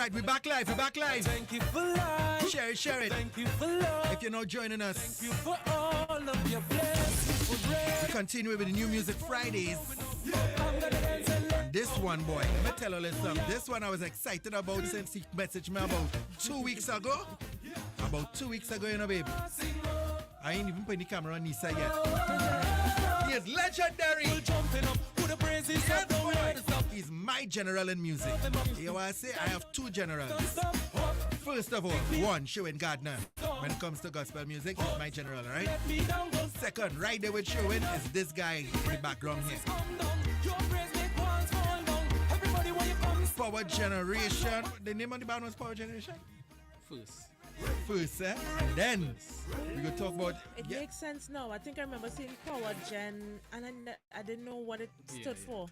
Right, we're back live. Thank you for life. Share it. Thank you for love. If you're not joining us, Thank you for all of your blessings. For grace. we continue with the New Music Fridays. I'm gonna dance and let This one, boy, let me tell you a little something. This one I was excited about since he messaged me about 2 weeks ago. About 2 weeks ago, you know, baby. I ain't even putting the camera on Nisa yet. He is legendary. jumping up with the praises Yes, of the boy. world. Stop. He's my general in music. You know what I say? I have two generals. Stop. First of all, one, Sherwin Gardner. When it comes to gospel music, he's my general, right? Let me down. Go Second, right there with Sherwin is this guy in the background here. come down. Your praise make walls fall down. Everybody where you come. Power Generation. The name of the band was Power Generation? First, and then we go talk about It makes sense now. I think I remember seeing Power Gen, and I didn't know what it stood for.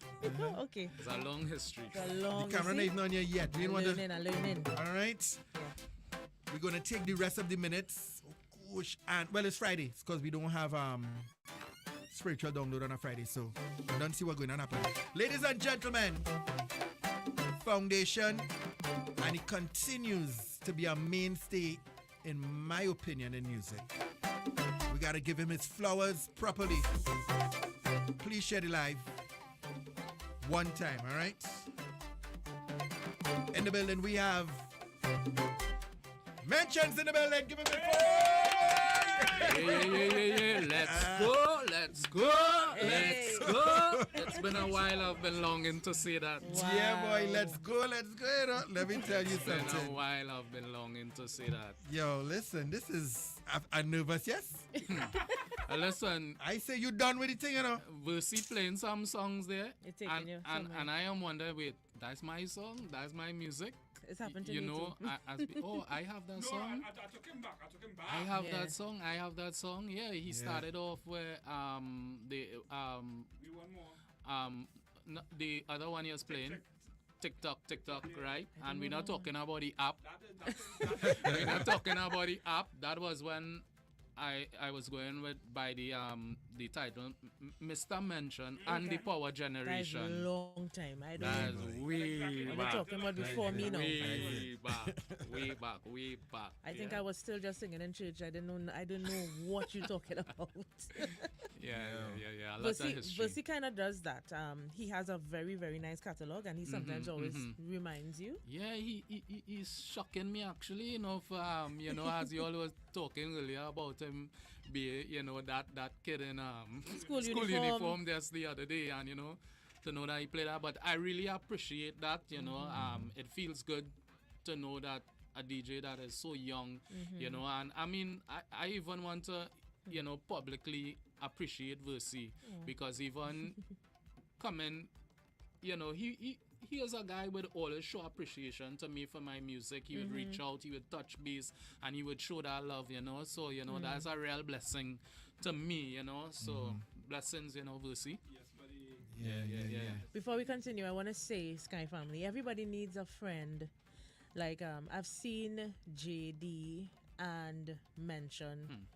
Okay. It's a long history. It's a long. the camera not even on here yet. We I'm want learning, to. I'm learning. All right. We're gonna take the rest of the minutes. Oh, gosh. And well, it's Friday. It's because we don't have spiritual download on a Friday, so I don't see what's going on happen. Ladies and gentlemen, Foundation, and it continues to be a mainstay, in my opinion, in music. We gotta give him his flowers properly. Please share the live one time, all right? In the building, we have Mentions in the building. Give him a Yeah. Let's go. It's been a while. I've been longing to see that. Yeah, boy, let's go. You know, let me tell you It's been a something. while. I've been longing to see that. Yo, listen, this is. I'm nervous, yes? Listen, I say you done with the thing, you know? Versi playing some songs there, It's taking you somewhere. and I am wondering, wait, that's my song, that's my music. It's happened to You me know, too. I have that song. I took him back. I have Yeah. that song. Yeah, he started off where We want more. the other one he was playing. TikTok, right? And we're not talking about the app. We're not talking about the app. That was when I was going with by the title Mr. Mention and the Power That is a Generation. long time. I don't That's know. way We're back. talking about before me now. Way back. I think I was still just singing in church. I didn't know what you're talking about. Yeah. A lot of history. Versi kind of does that. He has a very, very nice catalog, and he sometimes always reminds you. Yeah, he's shocking me actually, you know, as you all was talking earlier about him be, that kid in School uniform just the other day, and to know that he played that. But I really appreciate that, it feels good to know that a DJ that is so young, and I mean I even want to publicly appreciate Versi because even coming, he is a guy with always show appreciation to me for my music. He would reach out, he would touch base, and he would show that love, So, that's a real blessing to me, So, blessings, Versi. Yes, buddy. Yeah. Before we continue, I want to say, Sky Family, everybody needs a friend. Like, I've seen JD and Mention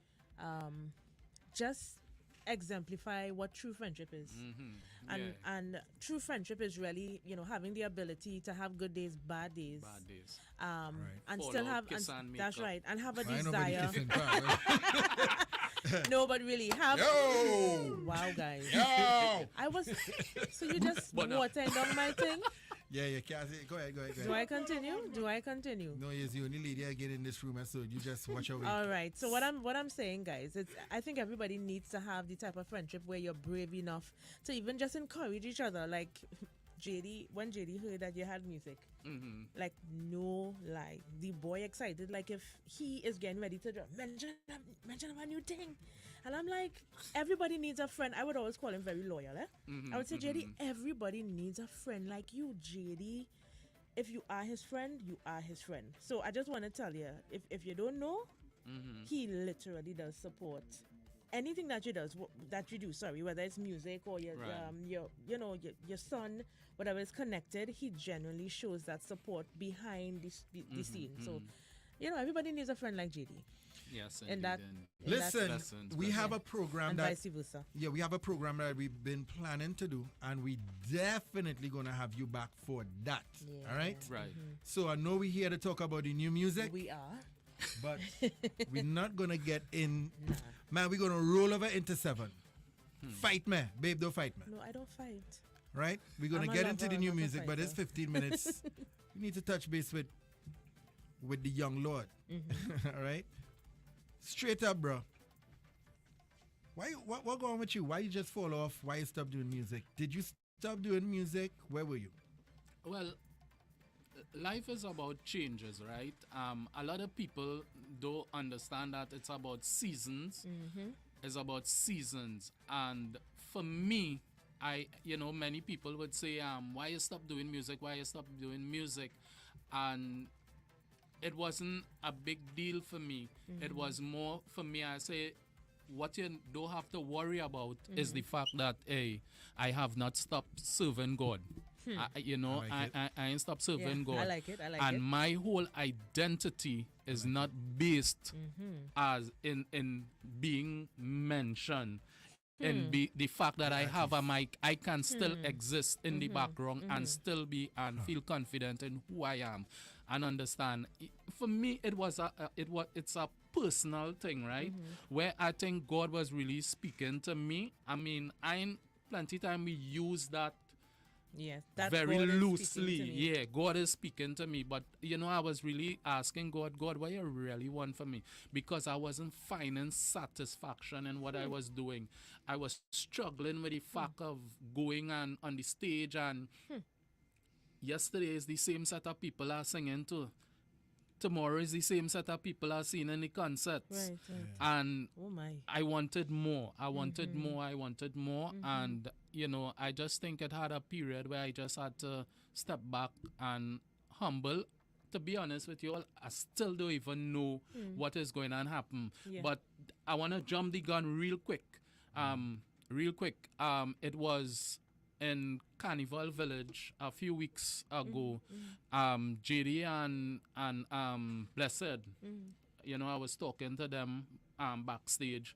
just exemplify what true friendship is. And true friendship is really, having the ability to have good days, bad days. And Fall still out, have, kiss and that's make up. right, and have a Why nobody desire. kissing back? No, but really have. Yo! Wow, guys. Yo! I was. So you just But no. watering down my thing. Yeah, can't say. Go ahead. Do I continue? No, yes, you only lady I get in this room, so you just watch away. All right. So what I'm saying, guys, I think everybody needs to have the type of friendship where you're brave enough to even just encourage each other. Like when JD heard that you had music, like no lie, the boy excited. Like if he is getting ready to drop, mention a new thing, and I'm like, everybody needs a friend. I would always call him very loyal. I would say, JD, everybody needs a friend like you, JD. If you are his friend, you are his friend. So I just want to tell you, if you don't know, he literally does support anything that you do. Sorry, whether it's music or your son, whatever is connected. He genuinely shows that support behind the scene. So, everybody needs a friend like JD. Yes, in indeed, that. indeed. in that Listen, Lessons, we but- have yeah. a program and that vice versa. yeah, we have a program that we've been planning to do, and we definitely gonna have you back for that. Yeah. All right. Right. So I know we're here to talk about the new music, We are. but we're not gonna get in. Man, we're gonna roll over into 7. Fight me, babe. Don't fight me. No, I don't fight. Right? We're gonna I'm a get into lover, the I'm new not a music, but it's fighter. 15 minutes. We need to touch base with the young lord. All right. Straight up, bro. What going on with you? Why you just fall off? Why you stop doing music? Did you stop doing music? Where were you? Well, life is about changes, right? A lot of people don't understand that it's about seasons. It's about seasons, and for me, many people would say, why you stop doing music? Why you stop doing music? And it wasn't a big deal for me. It was more for me. I say, what you don't have to worry about is the fact that, hey, I have not stopped serving God. I like it. ain't stopped serving Yeah, God. I like it. I like And it. my whole identity is not based as in being mentioned. And the fact that I have a mic, I can still exist in the background and still be and feel confident in who I am and understand. For me, it's a personal thing, right? Where I think God was really speaking to me. I mean, plenty time we use that Yes. That very God is speaking loosely. to me. Yeah, God is speaking to me. But, I was really asking God, what you really want for me? Because I wasn't finding satisfaction in what I was doing. I was struggling with the fact of going on the stage, and yesterday is the same set of people are singing to. Tomorrow is the same set of people are seeing in the concerts. Right. And Oh my. I wanted more. I wanted more. I wanted more. And, I just think it had a period where I just had to step back and humble. To be honest with you all, I still don't even know what is going to happen. Yeah. But I want to jump the gun real quick. It was in Carnival Village a few weeks ago. JD and Blessed, I was talking to them backstage.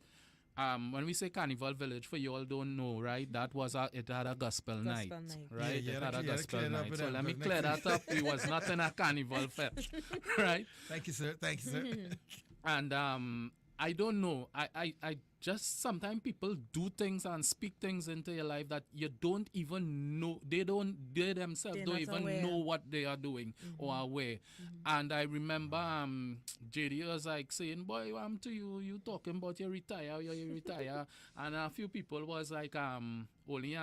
When we say Carnival Village, for you all don't know, right? That was it had a gospel night, night. right? Yeah, It had a clear gospel that up night. with So them, let me because clear next that up. We was not in a carnival fest, right? Thank you, sir. Thank you, sir. And I don't know. I just sometimes people do things and speak things into your life that you don't even know. They themselves They're don't not even aware. know what they are doing or aware. And I remember JD was like saying, boy, I'm to you, you talking about you retire, you retire. And a few people was like only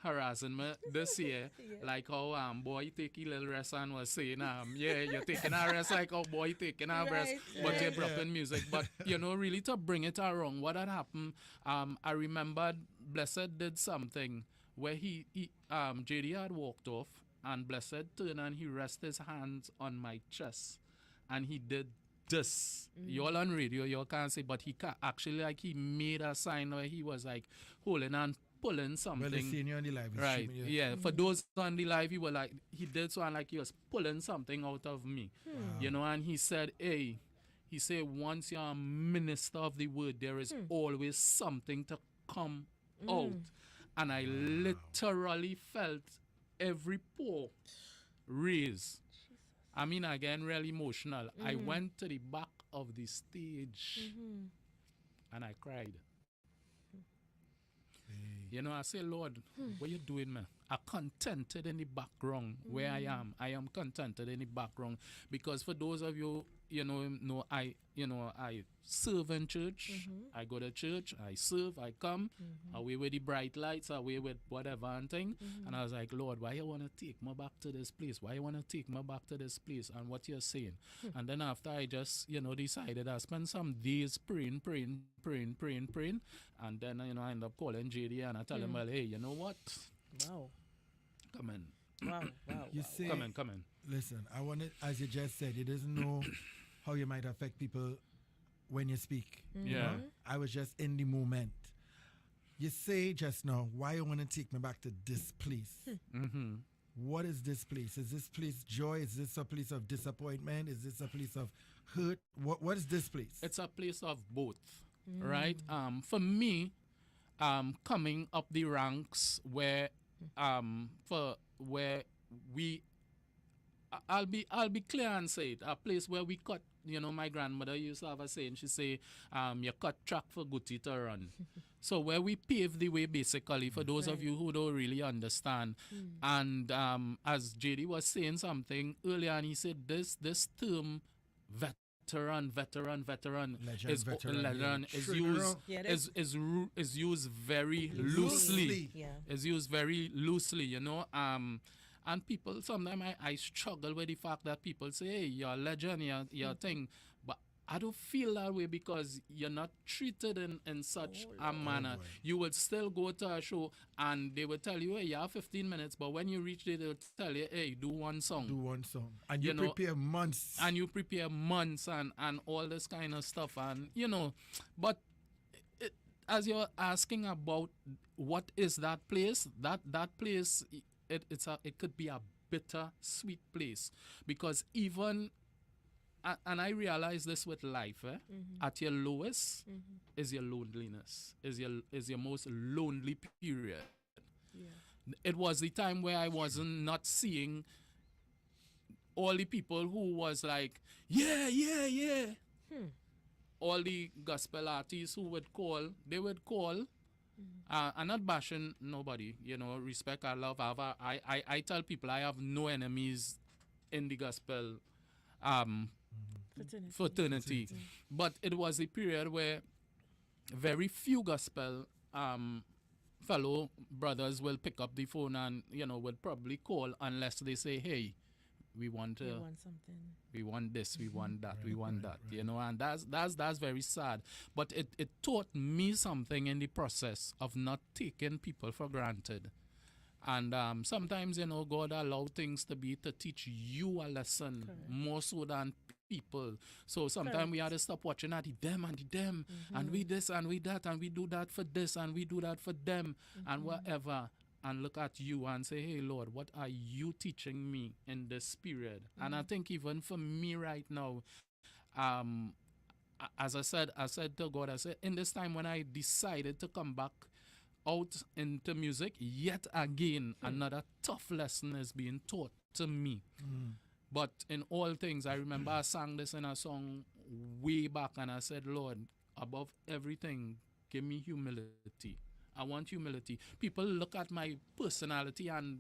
harassing me this year, like how boy take a little rest and was saying yeah, you're taking a rest, like how boy taking a rest, but you're dropping music. But really to bring it around, what had happened, I remembered Blessed did something where he JD had walked off and Blessed turned and he rested his hands on my chest and he did this. You all on radio, you all can't see, but he actually like he made a sign where he was like holding and pulling something. Well, they seen you on the live. it's Right. streaming, Yeah. For those on the live, he did so and like he was pulling something out of me. And he said, hey, he said, once you're a minister of the word, there is always something to come out. And I literally felt every pore raise. I mean, again, really emotional. I went to the back of the stage and I cried. I say, Lord, what you doing, man? I'm contented in the background where I am. I am contented in the background because for those of you, I serve in church. I go to church. I serve. I come away with the bright lights, away with whatever and thing. And I was like, Lord, why you want to take me back to this place? Why you want to take me back to this place? And what you're saying. And then after I just, decided I spent some days praying. And then, I end up calling JD and I tell him, well, hey, you know what? Wow. Come in. Wow. You see, Come in. listen, I want it, as you just said, you doesn't know how you might affect people when you speak. you Yeah. know? I was just in the moment. You say just now, why you want to take me back to this place? Mm-hmm. what is this place? Is this place joy? Is this a place of disappointment? Is this a place of hurt? What is this place? It's a place of both, right? For me, coming up the ranks where where we I'll be clear and say it, a place where we cut, my grandmother used to have a saying, she say, you cut track for Guti to run. So where we pave the way basically for those of you who don't really understand. And as JD was saying something earlier, and he said this term veteran Legend, is veteran, yeah. is Trigger. used Yeah, it is. is used very loosely. Yeah. Is used very loosely, and people sometimes I struggle with the fact that people say, hey, you're a legend, you're a thing. But I don't feel that way because you're not treated in such a manner. boy. You will still go to a show and they will tell you, hey, you have 15 minutes, but when you reach there, they'll tell you, hey, do one song. Do one song. And you You know, prepare months. And you prepare months and all this kind of stuff. And, but as you're asking about what is that place, that place, it could be a bitter sweet place because even and I realize this with life, at your lowest is your loneliness, is your most lonely period. Yeah. It was the time where I wasn't not seeing all the people who was like, yeah. All the gospel artists who would call, I'm not bashing nobody, respect, I love. I tell people I have no enemies in the gospel fraternity. But it was a period where very few gospel fellow brothers will pick up the phone and, would probably call unless they say, hey, we want You want something. we want this, we want that, we want that, and that's very sad. But it taught me something in the process of not taking people for granted. And sometimes, God allow things to teach you a lesson more so than people. So sometimes we had to stop watching at them and we this and we that and we do that for this and we do that for them and whatever. And look at you and say, hey, Lord, what are you teaching me in this period? And I think even for me right now, as I said to God, I said, in this time when I decided to come back out into music, yet again, another tough lesson is being taught to me. But in all things, I remember I sang this in a song way back, and I said, Lord, above everything, give me humility. I want humility. People look at my personality and,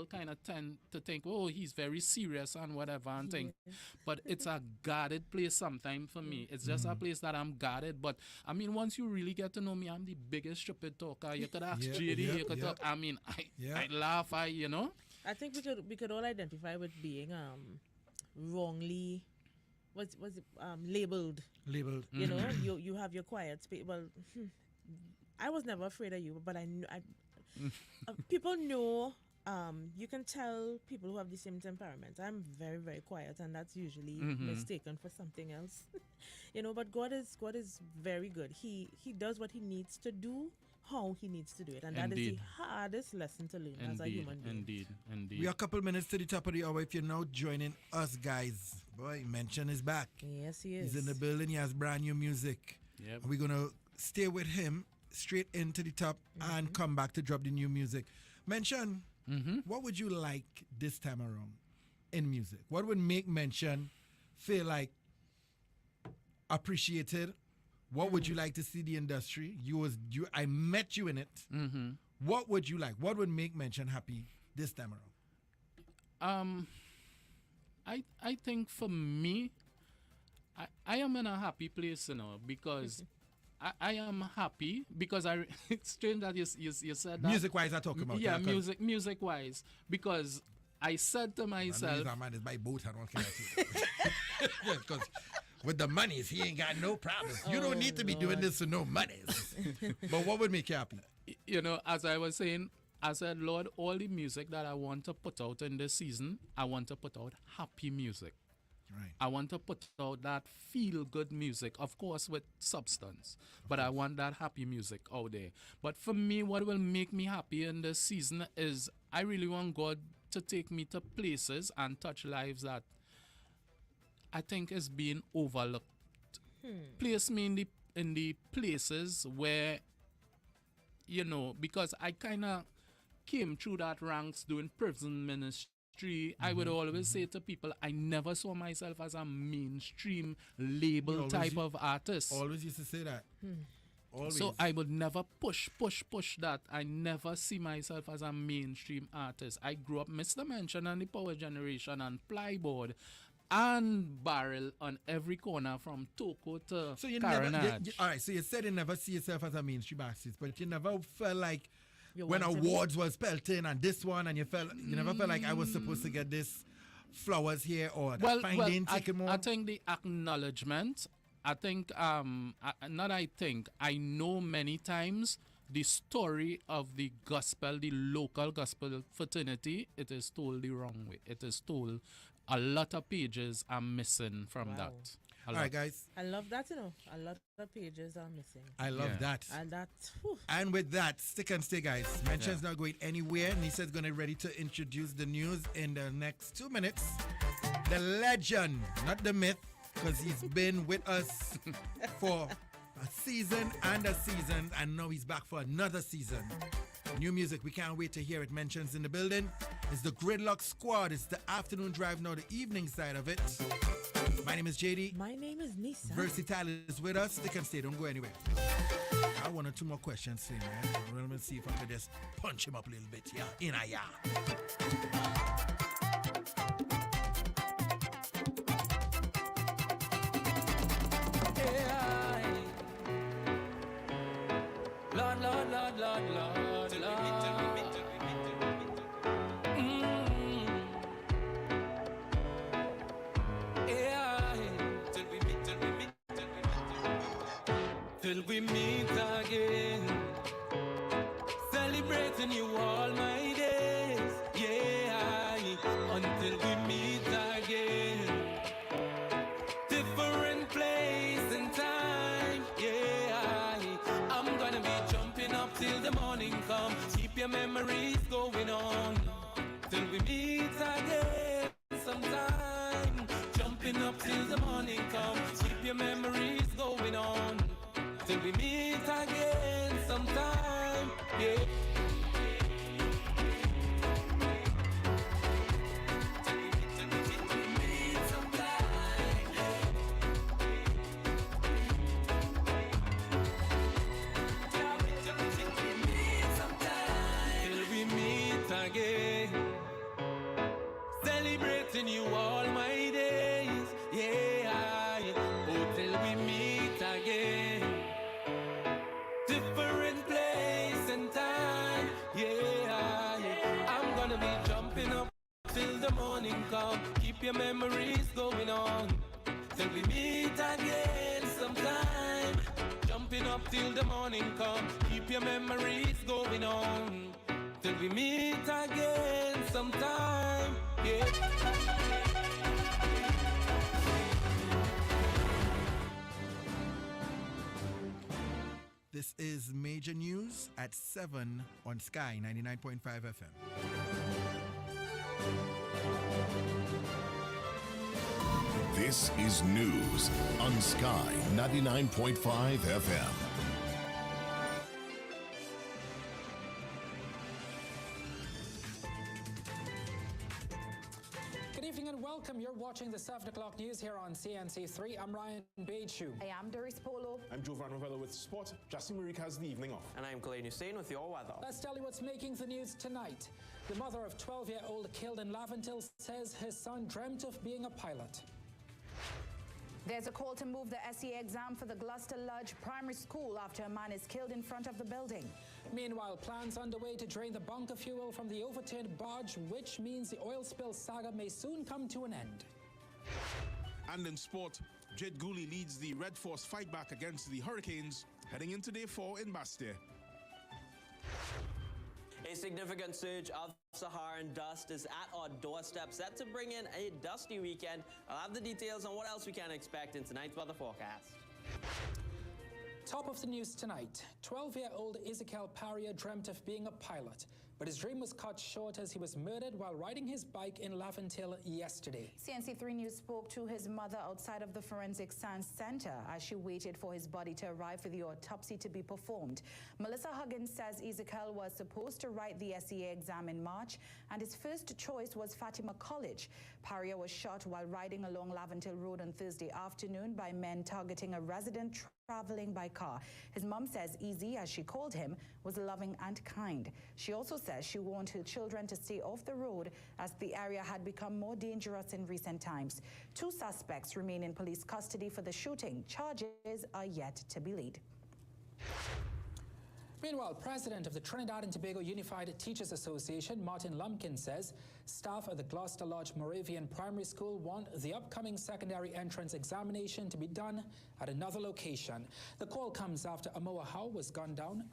kind of tend to think, oh, he's very serious and whatever and thing. But it's a guarded place sometimes for me. It's just a place that I'm guarded. But, I mean, once you really get to know me, I'm the biggest stupid talker. You could ask JD, you could talk. I mean, I laugh, I think we could all identify with being wrongly labeled. Labeled. You have your quiet space. Well, I was never afraid of you, but people know. You can tell people who have the same temperament. I'm very, very quiet, and that's usually mistaken for something else. But God is very good. He does what he needs to do, how he needs to do it, and that is the hardest lesson to learn as a human being. Indeed. We are a couple minutes to the top of the hour. If you're now joining us, guys, boy, Mention is back. Yes, he is. He's in the building. He has brand new music. Yep. We're gonna stay with him straight into the top and come back to drop the new music. Mention, what would you like this time around in music? What would make Mention feel like appreciated? What would you like to see the industry? I met you in it. What would you like? What would make Mention happy this time around? I think for me, I am in a happy place, because I am happy because it's strange that you said that. Music-wise, I'm talking about. Yeah, music-wise, because I said to myself, that man is by boat and all kind of things. Because with the monies, he ain't got no problem. You don't need to be doing this for no monies. But what would make you happy? As I was saying, I said, Lord, all the music that I want to put out in this season, I want to put out happy music. Right. I want to put out that feel-good music, of course, with substance. But I want that happy music out there. But for me, what will make me happy in this season is I really want God to take me to places and touch lives that I think is being overlooked. Place me in the places where, you know, because I kind of came through that ranks doing prison ministry. I would always say to people, I never saw myself as a mainstream label always type u- of artist. Always used to say that. Always. So I would never push that. I never see myself as a mainstream artist. I grew up Mr. Mention and the Power Generation and Plyboard and Barrel on every corner from Toko to So you never, Carnage. all right. So you said you never see yourself as a mainstream artist, but you never felt like You when want to be- awards was pelting and this one, and you never felt like I was supposed to get this flowers here or that finding taking more. I think the acknowledgement. I think I know many times the story of the gospel, the local gospel fraternity, it is told the wrong way. It is told a lot of pages are missing from Wow. that. A All lot. right, guys. I love that, you know. A lot of pages are missing. I love Yeah. that. And that, whew, And with that, stick and stay, guys. Mention's not going anywhere. Nisa's going to ready to introduce the news in the next 2 minutes. The legend, not the myth, because he's been with us for a season, and now he's back for another season. New music, we can't wait to hear it. Mentions in the building. It's the Gridlock Squad. It's the afternoon drive, now the evening side of it. My name is JD. my name is Nisa. Versatile is with us. Stick and stay. Don't go anywhere. I have 1 or 2 more questions for you, man. Let me see if I could just punch him up a little bit. Yeah, in a yeah. AI. Lord, Lord, Lord, Lord, Lord, Lord. AI. Till we meet again, celebrating you all my days. Yeah, until we meet again. Different place and time, yeah. I'm gonna be jumping up till the morning come. Keep your memories going on till we meet again sometime. Jumping up till the morning come. Keep your memories going on till we meet again sometime, yeah. Till we meet again, celebrating you all my days, yeah. Oh, till we meet again, different place and time, yeah. I'm gonna be jumping up till the morning come. Keep your memories going on till we meet again sometime. Jumping up till the morning come. Keep your memories going on till we meet again sometime. Yeah. This is Major News at 7 on Sky 99.5 FM. This is news on Sky 99.5 FM. Good evening and welcome. You're watching the 7 o'clock news here on CNC3. I'm Ryan Beidchu. I am Doris Polo. I'm Jovan Ravello with sport. Justin Marik has the evening off. And I'm Colleen Hussein with your weather. Let's tell you what's making the news tonight. The mother of 12-year-old killed in Laventille says his son dreamt of being a pilot. There's a call to move the SE exam for the Gloucester Lodge Primary School after a man is killed in front of the building. Meanwhile, plans underway to drain the bunker fuel from the overturned barge, which means the oil spill saga may soon come to an end. And in sport, Jed Gooley leads the Red Force fight back against the Hurricanes, heading into day 4 in Bastia. A significant surge of Saharan dust is at our doorstep, set to bring in a dusty weekend. I'll have the details on what else we can expect in tonight's weather forecast. Top of the news tonight. 12-year-old Ezekiel Paria dreamt of being a pilot, but his dream was cut short as he was murdered while riding his bike in Laventille yesterday. CNC3 News spoke to his mother outside of the Forensic Science Center as she waited for his body to arrive for the autopsy to be performed. Melissa Huggins says Ezekiel was supposed to write the SEA exam in March, and his first choice was Fatima College. Paria was shot while riding along Laventille Road on Thursday afternoon by men targeting a resident traveling by car. His mom says Easy, as she called him, was loving and kind. She also says she warned her children to stay off the road as the area had become more dangerous in recent times. 2 suspects remain in police custody for the shooting. Charges are yet to be laid. Meanwhile, President of the Trinidad and Tobago Unified Teachers Association, Martin Lumpkin, says staff at the Gloucester Lodge Moravian Primary School want the upcoming secondary entrance examination to be done at another location. The call comes after Amoa Howe was gunned down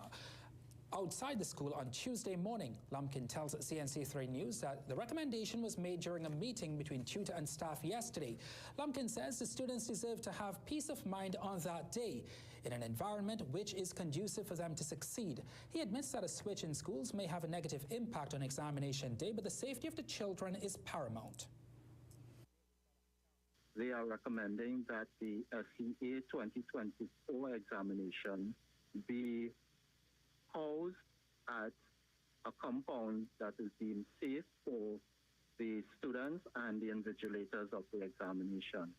outside the school on Tuesday morning. Lumpkin tells CNC3 News that the recommendation was made during a meeting between tutor and staff yesterday. Lumpkin says the students deserve to have peace of mind on that day in an environment which is conducive for them to succeed. He admits that a switch in schools may have a negative impact on examination day, but the safety of the children is paramount. They are recommending that the SEA 2024 examination be housed at a compound that is deemed safe for the students and the invigilators of the examination.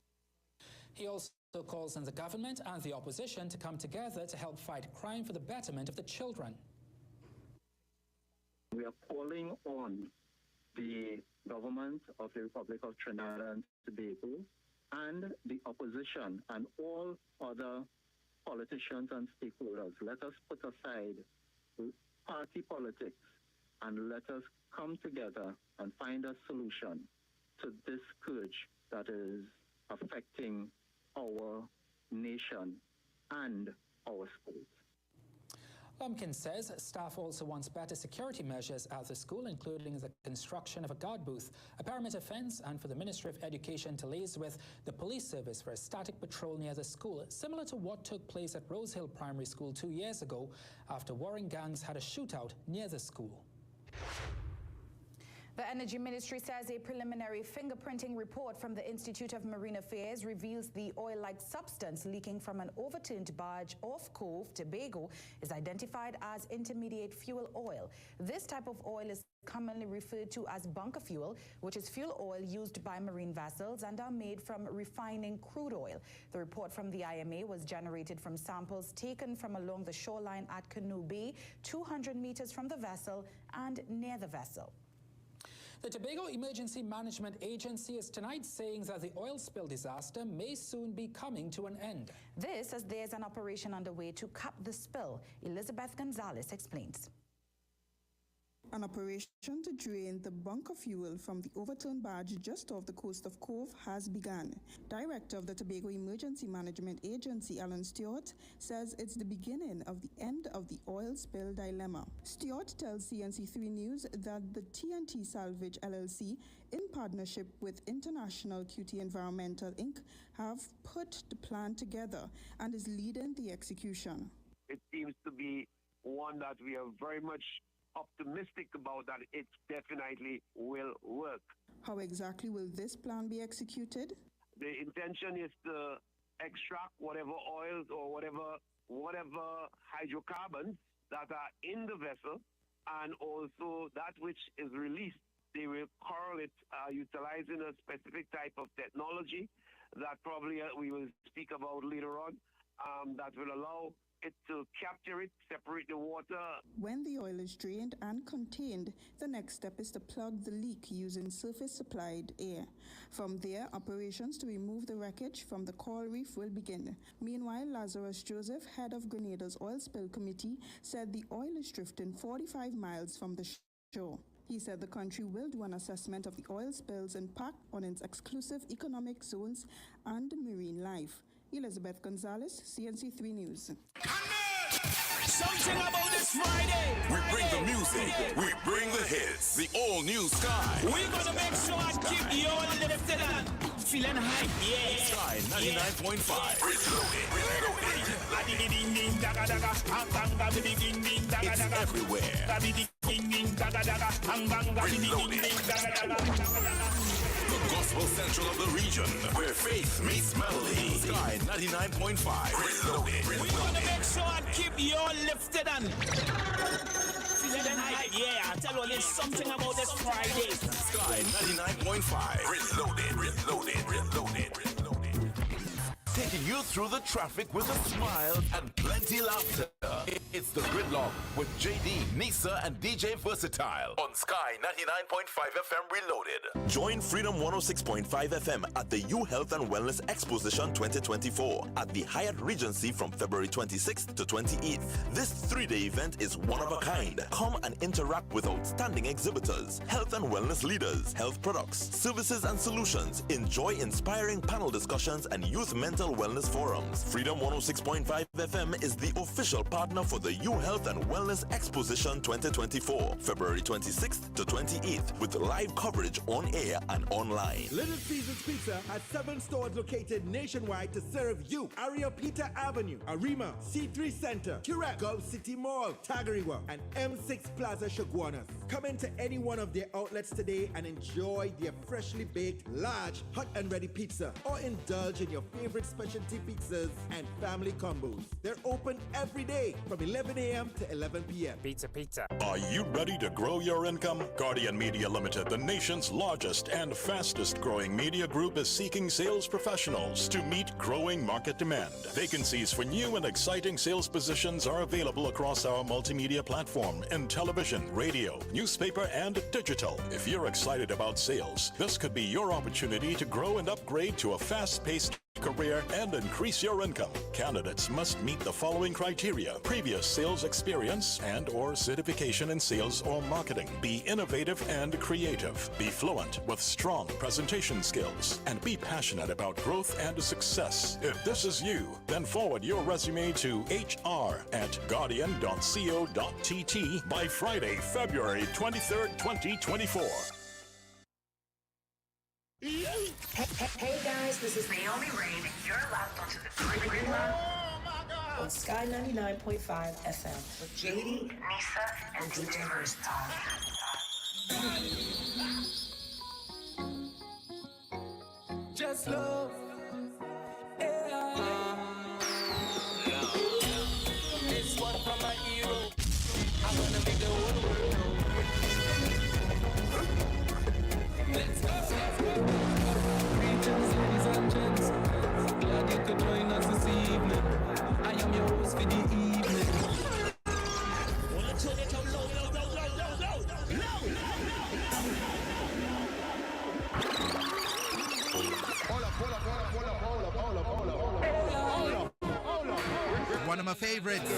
He also calls on the government and the opposition to come together to help fight crime for the betterment of the children. We are calling on the government of the Republic of Trinidad and Tobago and the opposition and all other politicians and stakeholders. Let us put aside party politics and let us come together and find a solution to this scourge that is affecting our nation and our schools. Lumpkin says staff also wants better security measures at the school, including the construction of a guard booth, a perimeter fence, and for the Ministry of Education to liaise with the police service for a static patrol near the school, similar to what took place at Rosehill Primary School 2 years ago after warring gangs had a shootout near the school. The Energy Ministry says a preliminary fingerprinting report from the Institute of Marine Affairs reveals the oil-like substance leaking from an overturned barge off Cove, Tobago, is identified as intermediate fuel oil. This type of oil is commonly referred to as bunker fuel, which is fuel oil used by marine vessels and are made from refining crude oil. The report from the IMA was generated from samples taken from along the shoreline at Canoe Bay, 200 meters from the vessel and near the vessel. The Tobago Emergency Management Agency is tonight saying that the oil spill disaster may soon be coming to an end. This as there's an operation underway to cap the spill. Elizabeth Gonzalez explains. An operation to drain the bunker fuel from the overturned barge just off the coast of Cove has begun. Director of the Tobago Emergency Management Agency, Alan Stewart, says it's the beginning of the end of the oil spill dilemma. Stewart tells CNC3 News that the TNT Salvage LLC, in partnership with International QT Environmental Inc., have put the plan together and is leading the execution. It seems to be one that we are very much optimistic about, that it definitely will work. How exactly will this plan be executed? The intention is to extract whatever oils or whatever hydrocarbons that are in the vessel, and also that which is released. They will correlate utilizing a specific type of technology that probably we will speak about later on, that will allow it to capture it, separate the water. When the oil is drained and contained, the next step is to plug the leak using surface-supplied air. From there, operations to remove the wreckage from the coral reef will begin. Meanwhile, Lazarus Joseph, head of Grenada's Oil Spill Committee, said the oil is drifting 45 miles from the shore. He said the country will do an assessment of the oil spill's impact on its exclusive economic zones and marine life. Elizabeth Gonzalez, CNC3 News. Something about this Friday. We bring the music. We bring the hits. The all-new Sky. We're gonna make sure I keep you all lifted up. Feeling hype, yeah. Sky 99.5. Reloaded. It's everywhere. Ding ding daga daga, bang bang bang, ding ding ding daga daga. The gospel central of the region, where faith meets melody. Sky 99.5. Reloaded. We wanna make sure and keep you all lifted and feeling hype. Yeah, I tell you, there's something about this Friday. Sky 99.5. Reloaded. Taking you through the traffic with a smile and plenty laughter. It's the Gridlock with JD, Nisa, and DJ Versatile on Sky 99.5 FM Reloaded. Join Freedom 106.5 FM at the U Health and Wellness Exposition 2024 at the Hyatt Regency from February 26th to 28th. This 3-day event is one of a kind. Come and interact with outstanding exhibitors, health and wellness leaders, health products, services and solutions. Enjoy inspiring panel discussions and youth mental wellness forums. Freedom 106.5 FM is the official partner for the U Health and Wellness Exposition 2024, February 26th to 28th, with live coverage on air and online. Little Caesars Pizza has 7 stores located nationwide to serve you. Areopita Avenue, Arima, C3 Center, Current, Gulf City Mall, Tagariwa, and M6 Plaza Chaguanas. Come into any one of their outlets today and enjoy their freshly baked, large, hot and ready pizza, or indulge in your favorite specialty pizzas and family combos. They're open every day from 11 a.m. to 11 p.m. Pizza. Are you ready to grow your income? Guardian Media Limited, the nation's largest and fastest growing media group, is seeking sales professionals to meet growing market demand. Vacancies for new and exciting sales positions are available across our multimedia platform in television, radio, newspaper, and digital. If you're excited about sales, this could be your opportunity to grow and upgrade to a fast-paced career and increase your income. Candidates must meet the following criteria: previous sales experience and or certification in sales or marketing. Be innovative and creative. Be fluent with strong presentation skills and be passionate about growth and success. If this is you, then forward your resume to hr@guardian.co.tt by Friday, February 23rd, 2024. Hey guys, this is Naomi Rain. You're locked onto the Gridlock on Sky 99.5 FM with JD, Nisa, and DJ Versatile. Just love. This one from my hero. I'm gonna make the whole world know. Let's go. Greetings, ladies and gents. Glad you could join us this evening. I am your host for the evening. One of my favorites.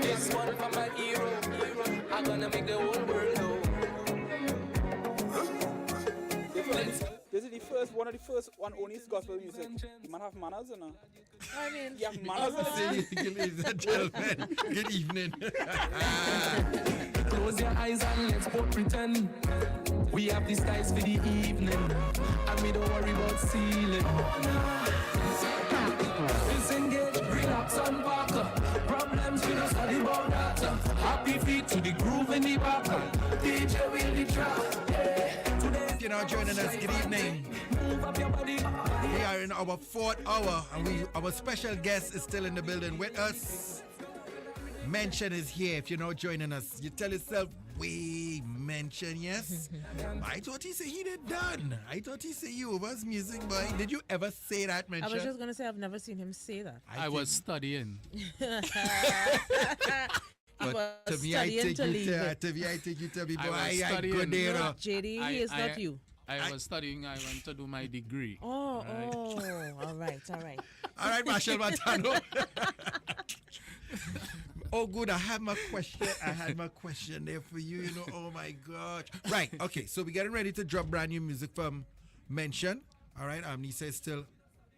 This one from my hero. I'm gonna make the whole world know. This is one of the first only gospel music. You man have manners, you know. I mean, you have manners. Ladies and gentlemen, good evening. Close your eyes and let's both pretend we have the skies for the evening, and we don't worry about ceiling. Disengage, relax and back. Problems we don't study about that. Happy feet to the groove in the back. DJ will the track. If you're now joining us, good evening. We are in our 4th hour, and our special guest is still in the building with us. Mention is here. If you're now joining us, you tell yourself, we mention, yes? I thought he said he did done. I thought he said you was music boy. Did you ever say that, Mention? I was just going to say I've never seen him say that. I was studying. But to me, I take you to me, boy, I go there. JD, he is not you. I was studying. I went to do my degree. All right. All right, Marshall Matano. Oh, good. I had my question there for you. You know, oh my gosh. Right. Okay. So we're getting ready to drop brand new music from Mention. All right. Nisa is still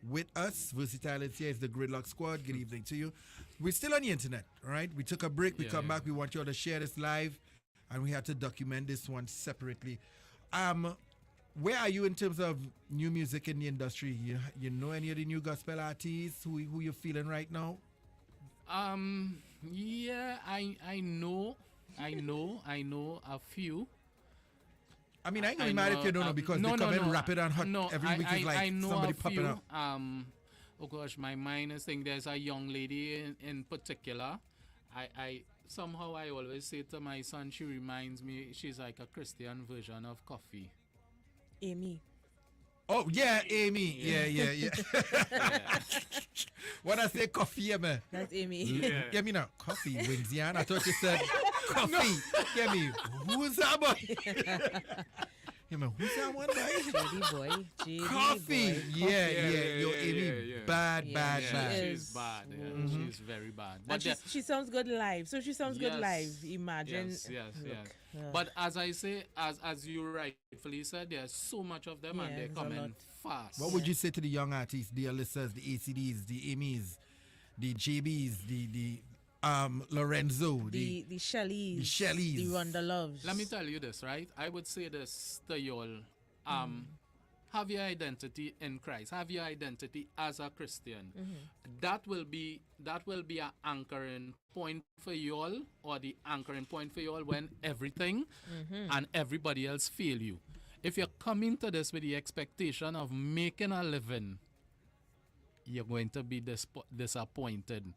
with us. Versatile is here. It's the Gridlock Squad. Good evening to you. We're still on the internet. All right. We took a break. We come back. We want you all to share this live, and we had to document this one separately. Where are you in terms of new music in the industry? You know any of the new gospel artists who you feeling right now? Yeah, I know I know a few. I mean, I ain't gonna be mad if you don't know because they come in rapid and hot every week is like I know somebody a popping few, up. Oh gosh, my mind is thinking there's a young lady in particular. I somehow I always say to my son, she reminds me, she's like a Christian version of Coffee. Amy. Oh yeah, Amy. Yeah. When I say coffee, man. That's Amy. Yeah, me now. Coffee wings, yeah. I thought you said coffee. Yeah, me. Who's that boy? Yeah, man. Who's that one boy? JD boy. JD Coffee. boy. Yeah. Yo, Amy. Bad. She's bad. Yeah. She's very bad. But she sounds good live. So she sounds good live. Imagine. Yes. But as I say, as you rightfully said, there's so much of them and they're coming fast. What would you say to the young artists, the Alyssas, the ACDs, the Amy's, the JBs, the Lorenzo, the Shellys, the Ronda Loves? Let me tell you this, right? I would say this to y'all. Have your identity in Christ. Have your identity as a Christian. That will be an anchoring point for y'all, or the anchoring point for y'all when everything and everybody else fail you. If you're coming to this with the expectation of making a living, you're going to be disappointed.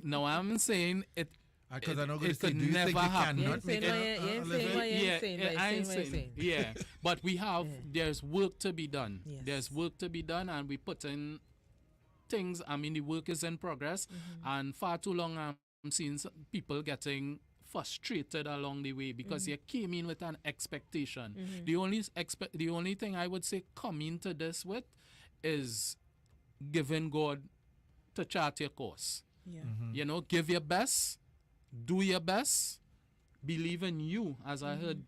Now I'm saying it. Because I know it could never happen. Yeah, but we have. There's work to be done. Yes. There's work to be done, and we put in things. I mean, the work is in progress, and far too long I'm seeing people getting frustrated along the way because you came in with an expectation. The only thing I would say come into this with is giving God to chart your course. Yeah. You know, give your best. Do your best. Believe in you, as I heard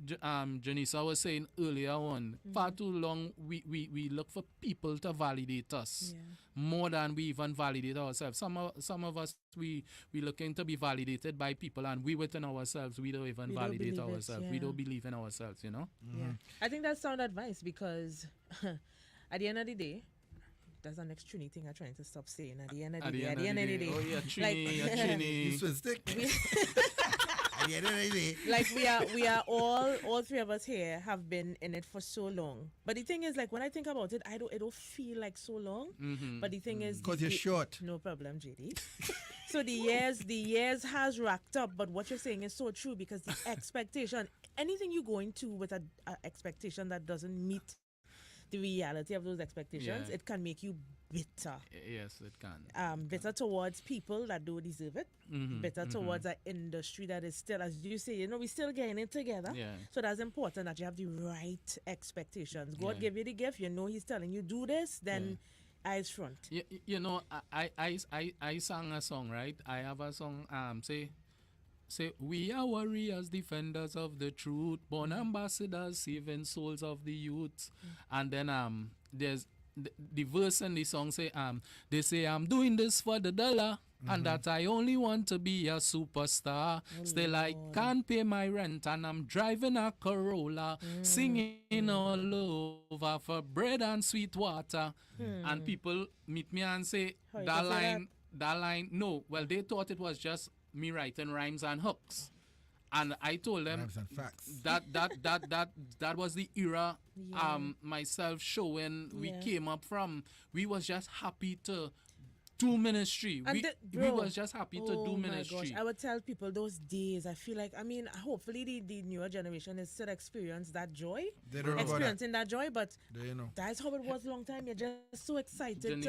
Janisa was saying earlier on. Far too long we look for people to validate us more than we even validate ourselves. Some of us we looking to be validated by people, and we within ourselves we don't even validate ourselves. We don't believe in ourselves. You know. I think that's sound advice because at the end of the day. That's the next Trini thing I'm trying to stop saying. At the end of the day. Oh yeah, Trini. Like we are all three of us here have been in it for so long. But the thing is, like when I think about it, it don't feel like so long. But the thing is, because you're short. No problem, JD. So the years has racked up. But what you're saying is so true because the expectation, anything you go into with a expectation that doesn't meet the reality of those expectations, it can make you bitter. Yes, it can. Bitter towards people that don't deserve it. Bitter towards an industry that is still, as you say, we're still getting it together. So that's important that you have the right expectations. God give you the gift. He's telling you do this, then eyes front. I sang a song, right? I have a song. Say, we are warriors, defenders of the truth, born ambassadors, saving souls of the youth. And then there's the verse in the song say, they say I'm doing this for the dollar, and that I only want to be a superstar. Still I can't pay my rent, and I'm driving a Corolla, singing all over for bread and sweet water. And people meet me and say, that line, no. Well, they thought it was just me writing rhymes and hooks, and I told them that was the era myself showing we came up from. We was just happy to do ministry. We was just happy to do ministry. My gosh, I would tell people those days. I feel like, hopefully the newer generation is still experience that joy, experiencing that joy. But that's how it was a long time. You're just so excited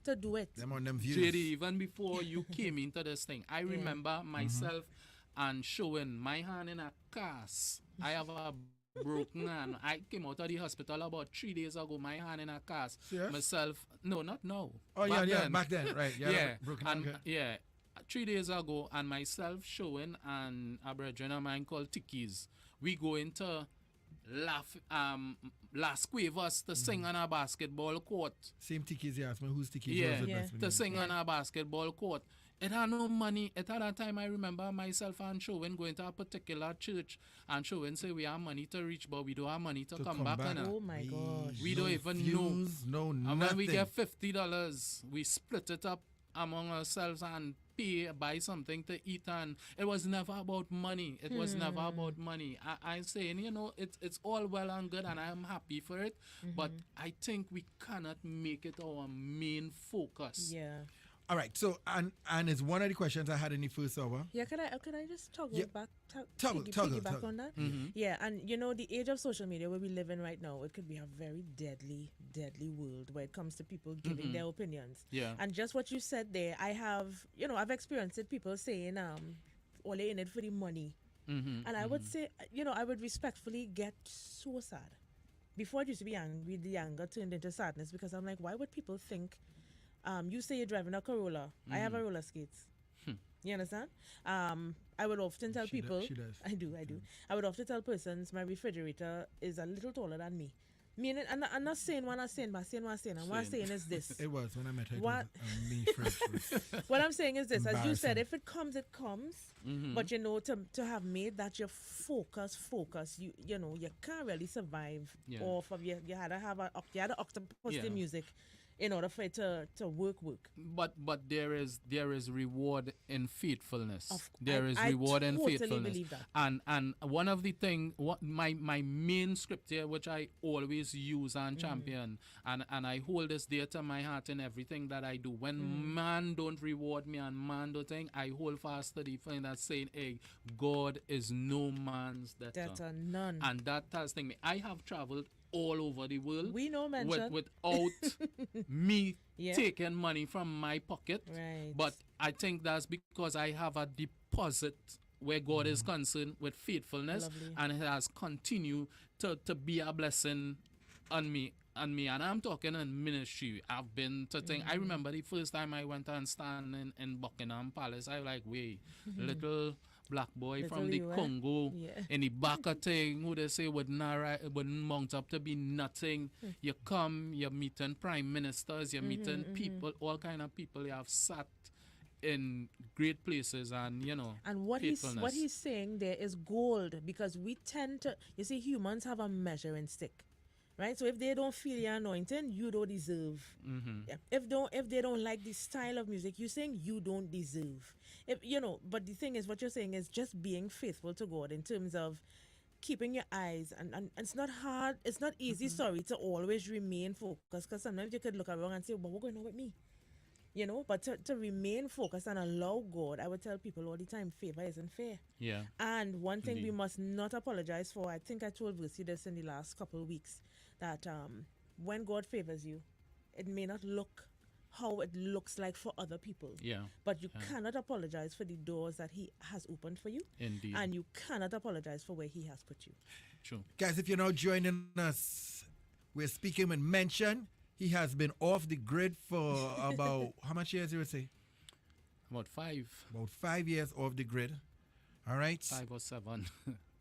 to do it. Them on them views. JD, even before you came into this thing, I remember myself and showing my hand in a cast. I have a broken hand. I came out of the hospital about 3 days ago. My hand in a cast. Yes? Myself, no, not now. Oh back then, right? Broken. And 3 days ago, and myself showing and a brethren of mine called Tickies. We go into Las Cuevas to sing on a basketball court. Same Tickies, you asked me who's Tickies? Yeah, to sing on a basketball court. It had no money. At that time, I remember myself and Showin going to a particular church, and Showin say we have money to reach, but we don't have money to come back. Oh my gosh. We don't even know. And when we get $50, we split it up among ourselves, and buy something to eat, and it was never about money. It was never about money. I'm saying, you know, it's all well and good, and I'm happy for it, but I think we cannot make it our main focus. Yeah. All right. So, and it's one of the questions I had in the first hour. Yeah, could I just toggle Yeah. back, Toggle. piggyback on that? Yeah, and you know, the age of social media where we live in right now, it could be a very deadly world where it comes to people giving their opinions. Yeah. And just what you said there, I've experienced it, people saying, all they in it for the money. And I would say, I would respectfully get so sad. Before it used to be angry, the anger turned into sadness because I'm like, why would people think, you say you're driving a Corolla, I have a roller skates. You understand? I would often tell people, she does. I do. I would often tell persons my refrigerator is a little taller than me. Meaning, I'm not saying what I'm saying, but saying what I'm saying. And what I'm saying is this. It was when I met her. What- It was a mini fridge. What I'm saying is this, as you said, Embarrassing. if it comes, it comes. But you know, to have made that your focus, you know, you can't really survive off of you had to have you had to octopus the music in order for it to work. But there is reward in faithfulness. I Reward in totally faithfulness. believe that. And one of the thing, my main script here, which I always use and champion, and I hold this dear to my heart in everything that I do. When man don't reward me and man don't think, I hold fast to the thing that's saying, hey, God is no man's debtor. None. And that tells me I have traveled all over the world. We know, mention. Without me Yeah. taking money from my pocket. Right. But I think that's because I have a deposit where God is concerned with faithfulness, Lovely. and it has continued to be a blessing on me. And I'm talking in ministry. I've been to think. I remember the first time I went and stand in Buckingham Palace. I was like, wait, little black boy Little from the you, eh? Congo Yeah. in the back of thing who they say wouldn't mount up to be nothing. You come, you're meeting prime ministers, you're meeting people, all kind of people. You have sat in great places, and you know. And what faithfulness. he's saying there is gold, because we tend to, you see, humans have a measuring stick, right? So if they don't feel your anointing, you don't deserve. Yeah. If they don't like the style of music you're saying, you don't deserve. But the thing is, what you're saying is just being faithful to God in terms of keeping your eyes, and it's not hard, it's not easy, to always remain focused, because sometimes you could look around and say, well, what's going on with me? You know, but to remain focused and allow God, I would tell people all the time, favor isn't fair. Yeah. And one thing we Indeed. must not apologize for, I think I told Versi this in the last couple of weeks, that when God favors you, it may not look how it looks like for other people. Yeah. But you cannot apologize for the doors that He has opened for you. Indeed. And you cannot apologize for where He has put you. True. Guys, if you're now joining us, we're speaking with Mention. He has been off the grid for about, how much years you would say? About 5. About 5 years off the grid. All right? 5 or 7.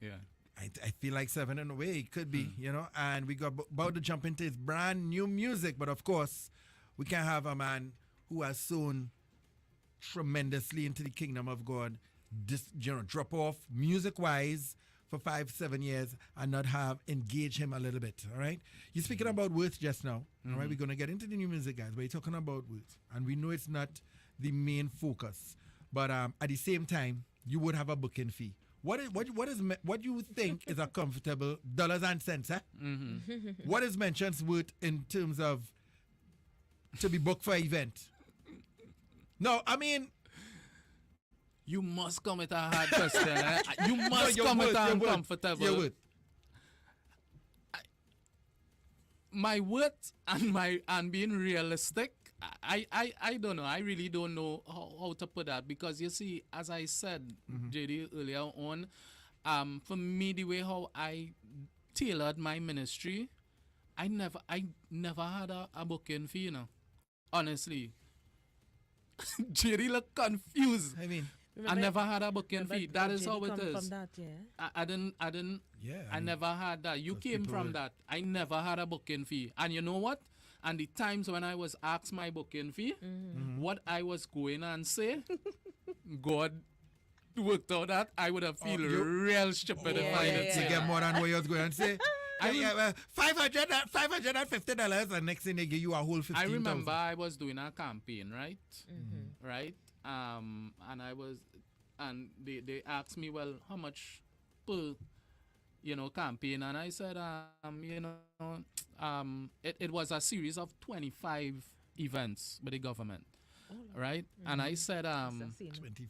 Yeah. I feel like 7 in a way. It could be, you know. And we got about to jump into his brand new music. But of course, we can have a man who has sown tremendously into the kingdom of God, drop off music-wise for 5-7 years and not have engage him a little bit. All right. You're speaking about words just now. All right. We're going to get into the new music, guys. But you're talking about words, and we know it's not the main focus. But at the same time, you would have a booking fee. What you think is a comfortable dollars and cents? What is Mention's worth in terms of to be booked for an event? No, I mean. You must come with a hard question. You must come with an uncomfortable. Your word. My word and being realistic, I don't know. I really don't know how to put that, because you see, as I said, JD, earlier on, for me, the way how I tailored my ministry, I never had a booking fee, you know. Honestly. JD look confused. I mean, I never had a booking fee. That is how it come is. From that, yeah. I didn't. Yeah. I never had that. You came from that. I never had a booking fee. And you know what? And the times when I was asked my booking fee, what I was going and say, God worked out that I would have feel real stupid if I didn't say to get that. more than what you was going to say. $550, and next thing they give you a whole 15,000. I remember I was doing a campaign, right? Right? and I was, and they asked me, well, how much per, campaign, and I said, it was a series of 25 events with the government. Right, and I said, 25.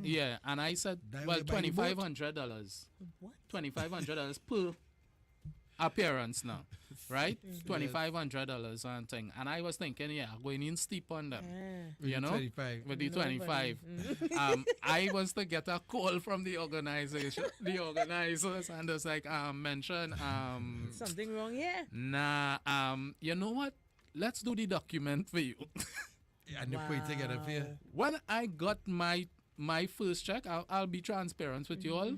Yeah, and I said, well, $2,500. What? $2,500 per appearance now, right? $2,500 and thing. And I was thinking, yeah, going in steep on them, With the 25. I was to get a call from the organization, the organizers, and it's like, mention, something wrong here. Nah, you know what? Let's do the document for you. And they put it together for you. When I got my first check, I'll be transparent with you all.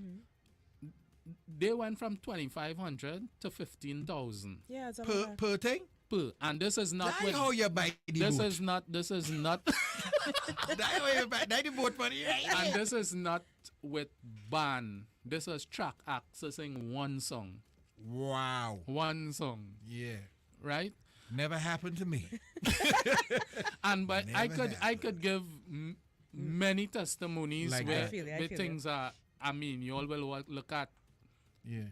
They went from 2,500 to 15,000. Yeah, it's per thing. And this is not. That's how you buy the this boat. is not. That's how you buy the boat money. And this is not with band. This is track accessing one song. Wow. One song. Yeah. Right. Never happened to me. And but I could give many testimonies Like where, that. where things are. I mean, you all will look at. Yeah.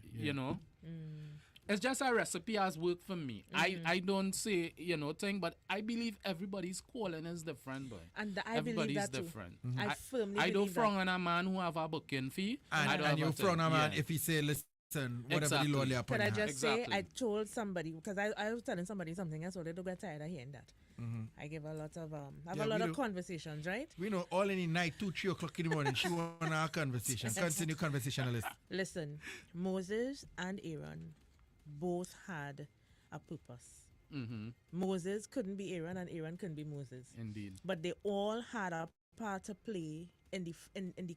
It's just a recipe has worked for me. I don't say thing, but I believe everybody's calling is different, boy. And I everybody's believe that different. Too. I firmly I don't believe frown on a man who have a booking fee. And you frown on a man if he say, listen, whatever the law lay upon Can I you. just say, I told somebody, because I was telling somebody something else, so they don't get tired of hearing that. I give a lot of, conversations, right? We know all in the night, 2, 3 o'clock in the morning, she want our conversation. Continue conversationalist. Listen, Moses and Aaron both had a purpose. Moses couldn't be Aaron and Aaron couldn't be Moses. Indeed. But they all had a part to play in the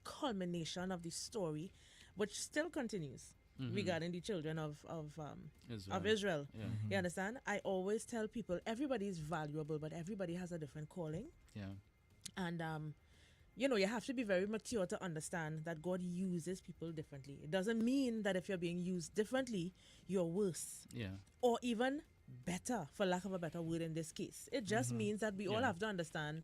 culmination of the story, which still continues. Regarding the children of Israel. Yeah. You understand? I always tell people everybody is valuable, but everybody has a different calling. Yeah. And you have to be very mature to understand that God uses people differently. It doesn't mean that if you're being used differently, you're worse. Yeah. Or even better, for lack of a better word in this case. It just means that we all have to understand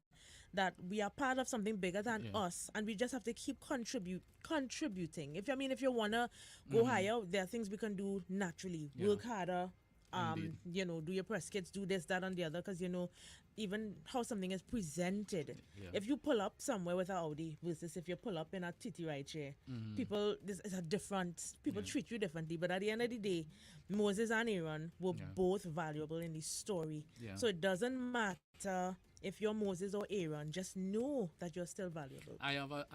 that we are part of something bigger than us, and we just have to keep contributing. If you wanna go higher, there are things we can do naturally. Work harder, do your press kits, do this, that, and the other, because even how something is presented. If you pull up somewhere with an Audi versus if you pull up in a TT ride chair, people treat you differently. But at the end of the day, Moses and Aaron were both valuable in the story. So it doesn't matter if you're Moses or Aaron, just know that you're still valuable. I have a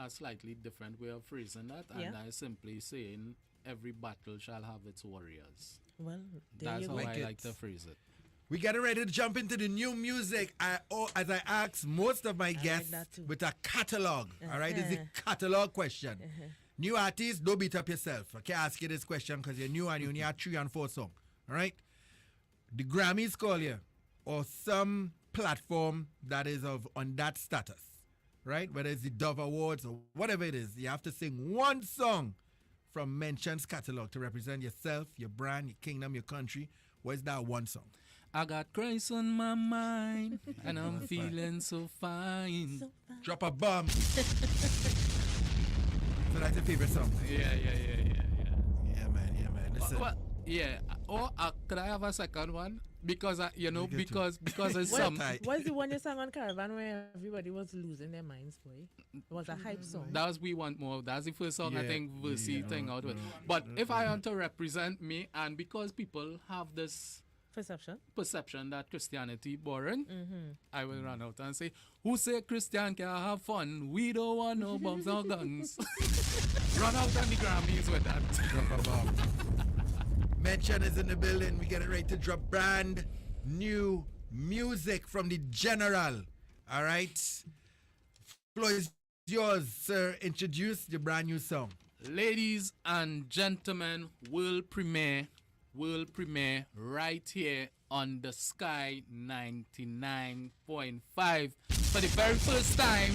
slightly different way of phrasing that, and I simply saying every battle shall have its warriors. Well, that's how I like to phrase it. We getting ready to jump into the new music. As I ask most of my guests with a catalog. All right, it's a catalog question. New artists, don't beat up yourself. I can't ask you this question because you're new and you only have 3 and 4 songs. All right, the Grammys call you, or some platform that is on that status, right? Whether it's the Dove Awards or whatever it is, you have to sing one song from Mention's catalog to represent yourself, your brand, your kingdom, your country. What's that one song? I got Christ on my mind and I'm feeling so fine. Drop a bomb. So that's your favorite song? Yeah. Yeah, man. Listen. Or could I have a second one? Because because it's some. What's the one you sang on Caravan where everybody was losing their minds, boy? It was a hype song. That was We Want More. That's the first song I think Versi thing out with. But if I want to represent me, and because people have this perception that Christianity boring, I will run out and say, who say Christian can have fun? We don't want no bombs or guns. Run out on the Grammys with that. Drop a bomb. Mention is in the building. We get it ready to drop brand new music from the General. All right. Floor is yours, sir. Introduce the brand new song. Ladies and gentlemen, world premiere right here on the Sky 99.5. For the very first time,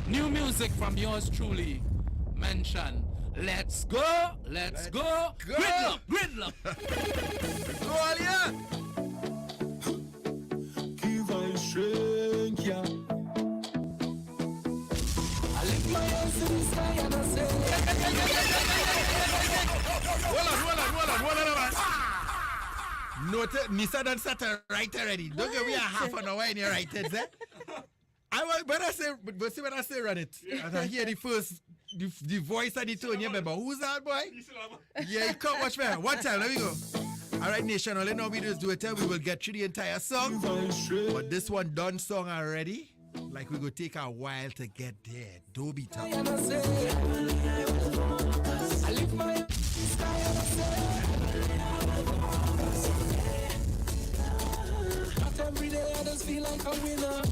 new music from yours truly, Mention. Let's go. Gridlock. Go, Alia. Give I strength, yeah. Hold on. Note, Nisa done started right already. Don't get me a half an hour in your right head, eh? When I say run it, and I hear the first, the voice and the tone, you remember, who's that boy? Yeah, you can't watch me. One time, let me go. All right, Nation, all no videos do it. We will get through the entire song. But this one done song already. Like we go take a while to get there. Don't be tough. I live my not every day I just feel like a winner.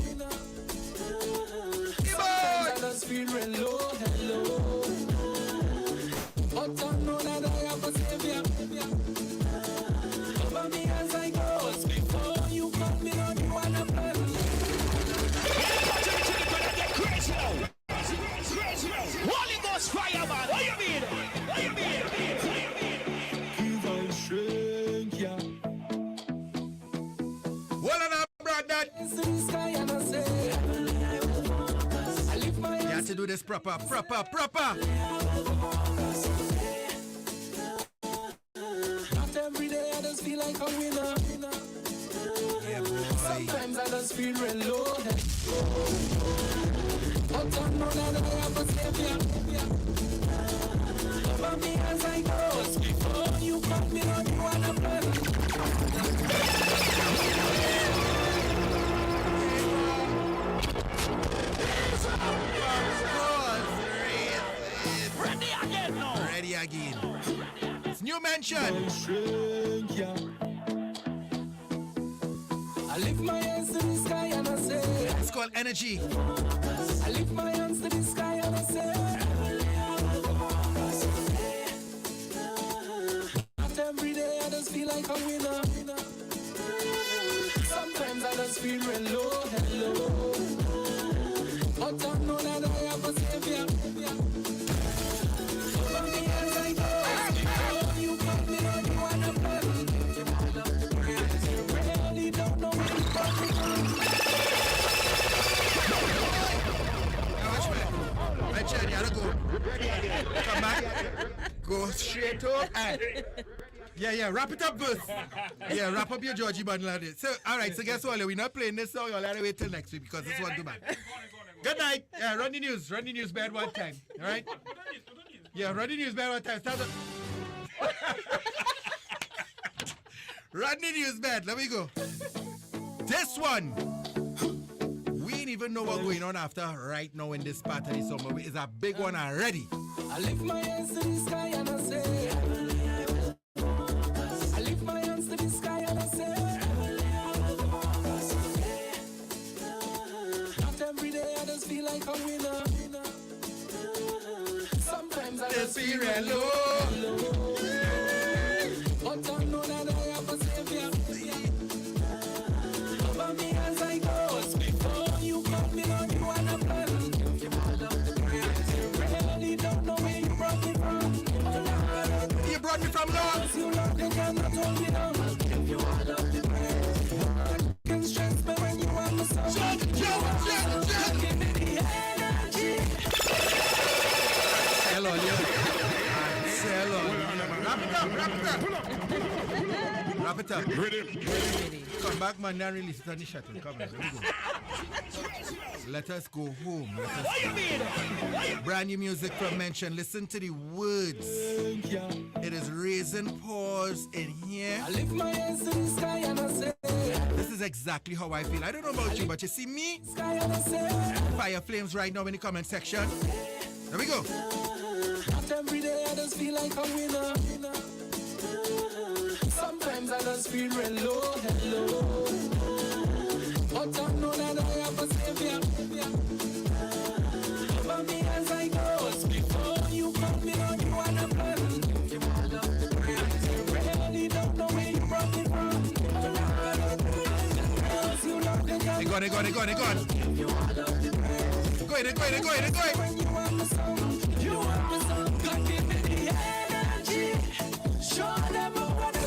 Sometimes I just feel real low, hello. But I know that I have a savior. Cover me as I go. Before you cut me on, you wanna plan. Holy Ghost fire, man. What you mean? Give us strength, yeah. Hold on, brother. You have to do this proper. Not every day I just feel like a winner. Sometimes I just feel real low. But I know that I have a savior. Cover me as I go. Before you cut me on, you wanna plan. Ready again. It's new mention. I lift my hands to the sky and I say, it's called Energy. I lift my hands to the sky and I say, not every day I just feel like a winner. Sometimes I just feel real low, hello. But I know that I have a savior. Cover me as I go. Before you cut me on, you wanna plan. You really don't know where you got me from. Right, Chad, you gotta go. Come back. Go straight up. Yeah, wrap it up first. Yeah, wrap up your Georgie bundle of it. So, all right, so guess what? We're not playing this song. You'll have to wait till next week because this one's too bad. Good night. Yeah, run the news. Run the news bad one time. All right? Yeah, run the news bad one time. Start up. Run the news bad. Let me go. This one. We ain't even know what's going on after right now in this part of the summer. It's a big one already. I lift my hands to the sky and I say, I lift my hands to the sky and I say, not every day I just feel like a winner. Sometimes I just feel real low. But I know that I have a savior. Cover me as I go. Before you cut me on, you wanna plan. Really don't know where you brought me from. You brought me from Lord. You love me, cannot hold me down. If you all love the praise, you can stress me when you want me so. Give me the energy. Hello, Leo. Hello. Wrap it up. Come back, man, and release it on the shuttle. Come on, let me go. Let us go home. Brand new music from Mention. Listen to the words. It is raising pause in here. I lift my hands to the sky and I say, this is exactly how I feel. I don't know about you, but you see me? Fire flames right now in the comment section. There we go. Not every day I just feel like a winner. Sometimes I just feel real low, hello. But I know that I have a savior. Cover me as I go. Before you cut me on, you wanna plan. You really don't know where you brought me from. You love the girl. Go on. Go ahead. When you want me some, you want me some. God give me the energy. Show them what it's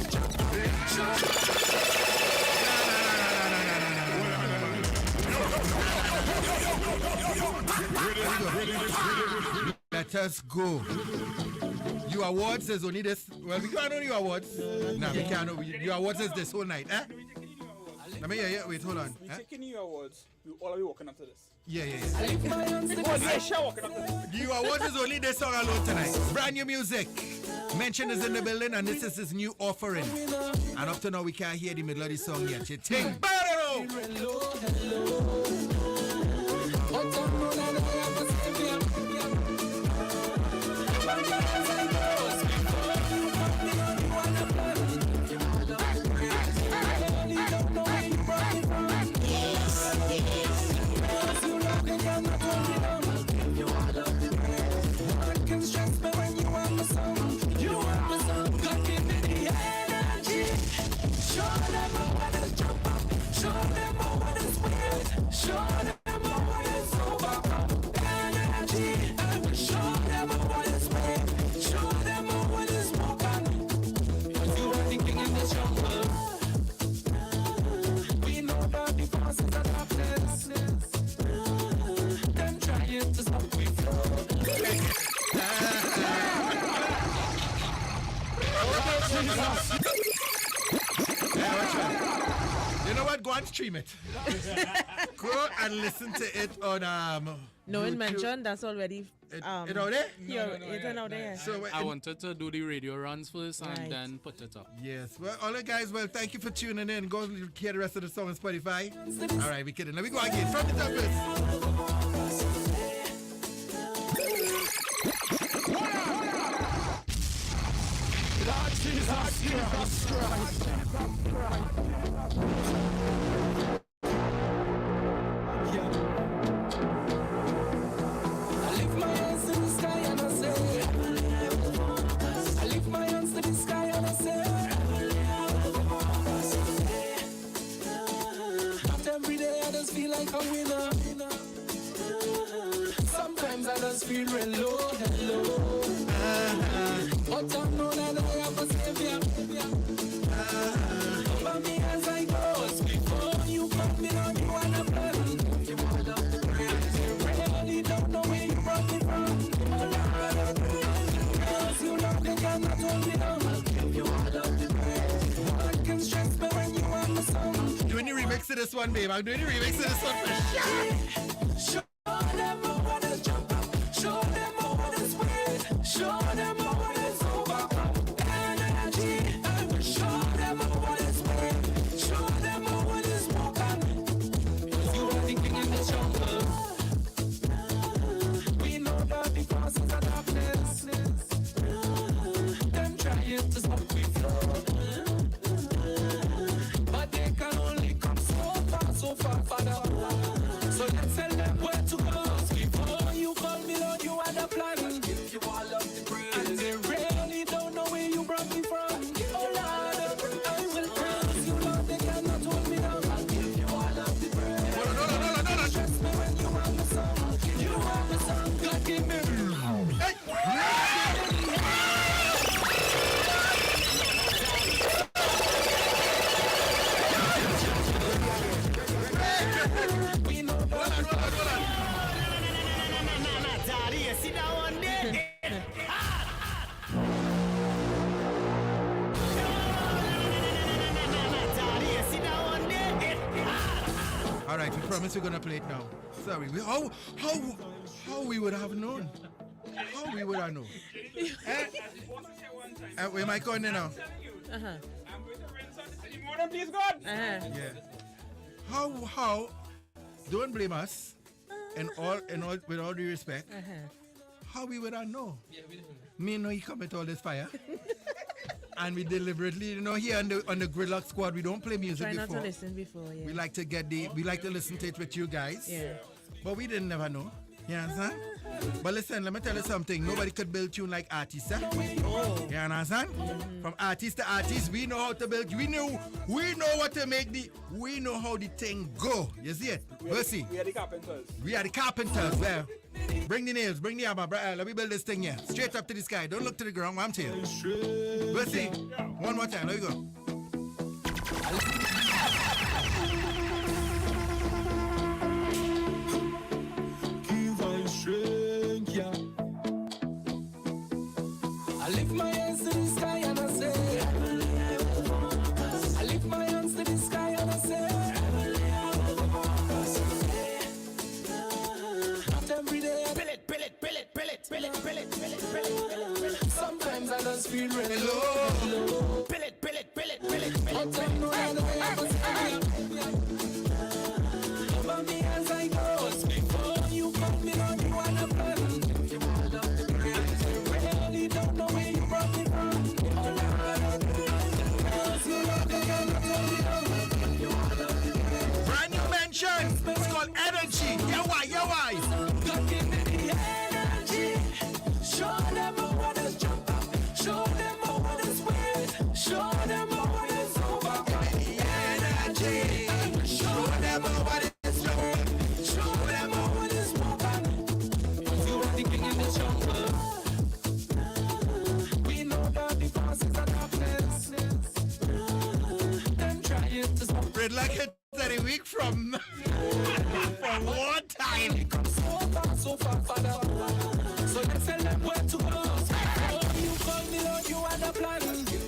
Let let us go. Your awards is only this. Well, we can't know your awards. No, we can't know. Your awards is this whole night, eh? Let me hear you. Wait, hold on. We're taking your awards. We all are walking up to this. Yeah. Oh, Your awards is only this song alone tonight. Brand new music. Mention is in the building, and this is his new offering. And up to now, we can't hear the middle of the song yet. You think better. You know what? Go and stream it. Go and listen to it on No, in YouTube. mention that's already it out there? It's out there. So I wanted to do the radio runs first and then put it up. Yes. Well, all right, guys. Well, thank you for tuning in. Go hear the rest of the song on Spotify. All right, we kidding. Let me go again from the top first. Lord Jesus Christ. I lift my hands to the sky and I say, I lift my hands to the sky and I say, not every day I just feel like a winner. Sometimes I just feel real low, hello. But I know that I have a savior. Over me as I go. Before you come me on, you wanna plan. You all of the praise. You really don't know where you brought me from. Cause you know they cannot hold me down. I'll give you all of the praise. What can stress me when you are my son? Doing the remix to this one, babe. I'm doing the remix to this one for sure. Show them what is jump up. Show them what is weird. Show them what is over. Energy. I will show them what is weird. Show them what is broken. You are the king in the jungle. We know that the forces of darkness, them trying to stop we flow. But they can only come so far, Father. So let's tell them where to go. Before you call me Lord, you had a plan. I'll give you all of the praise. And they really don't know where you brought me from. Oh Lord, I will praise you, Lord. They cannot hold me down. I'll give you all of the praise. No. Stress me when you are the song. You are the song. God give me. All right, we promise we're gonna play it now. Sorry, how we would have known? How we would have known? Where am I going now? I'm going to rinse on the city morning, please God. Yeah. How? Don't blame us. And all, with all due respect, how we would have known? Me know he come with all this fire. And we deliberately, here on the Gridlock Squad, we don't play music Try not before. to listen before, yeah. We like to listen to it with you guys. Yeah. But we didn't never know. You understand? But listen, let me tell you something. Nobody could build tune like artists. Oh. You understand? From artist to artist, we know how to build. We know what to make we know how the thing go. You see it? Versi. We are the carpenters. We are the carpenters. Well, bring the nails, bring the hammer. Let me build this thing here. Straight up to the sky. Don't look to the ground. I'm telling you. Versi. One more time. Let me go. low. Bill it, bill it, bill it, bill it, bill it. Over me as I go. Before you come in on you and a plan. You all love the praise. Really don't know where you brought me from. Oh Lord, because you love the girl that told me down. You all love the praise. Brand new mention. It's called Energy. Yeah, why? Yeah, why? God give me the energy. Show them what is jump up. Show them what is weird. Show them what is over. Energy. Show them what is jump. Show them what is broken. You are the king in the jungle. We know that the forces of darkness. Them trying to stop. Red like it every week from one time. So far, Father. So let's tell them where to go. Oh, you call me Lord, you had a plan.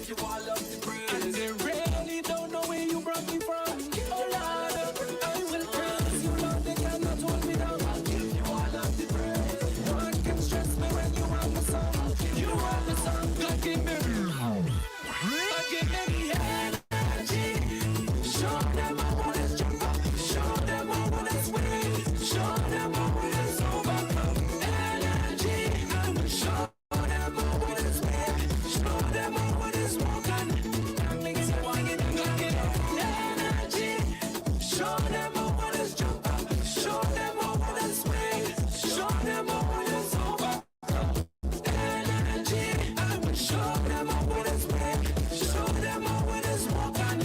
You all of the praise. And they really don't know where you brought me from. Oh Lord, I will praise you, Lord. They cannot hold me down. I'll give you all of the praise. No one can stress me when you are the song. You are the song. God give me. God give me the energy. Show them what is jump up. Show them what is weird. Show them what is overcome. Energy. I will show them what is weird. Show them what is broken. That means I want it. God give me energy. Show them what is jump up. Show them what is weird. Show them what is overcome. Energy. I will show them what is weird. Show them what is broken.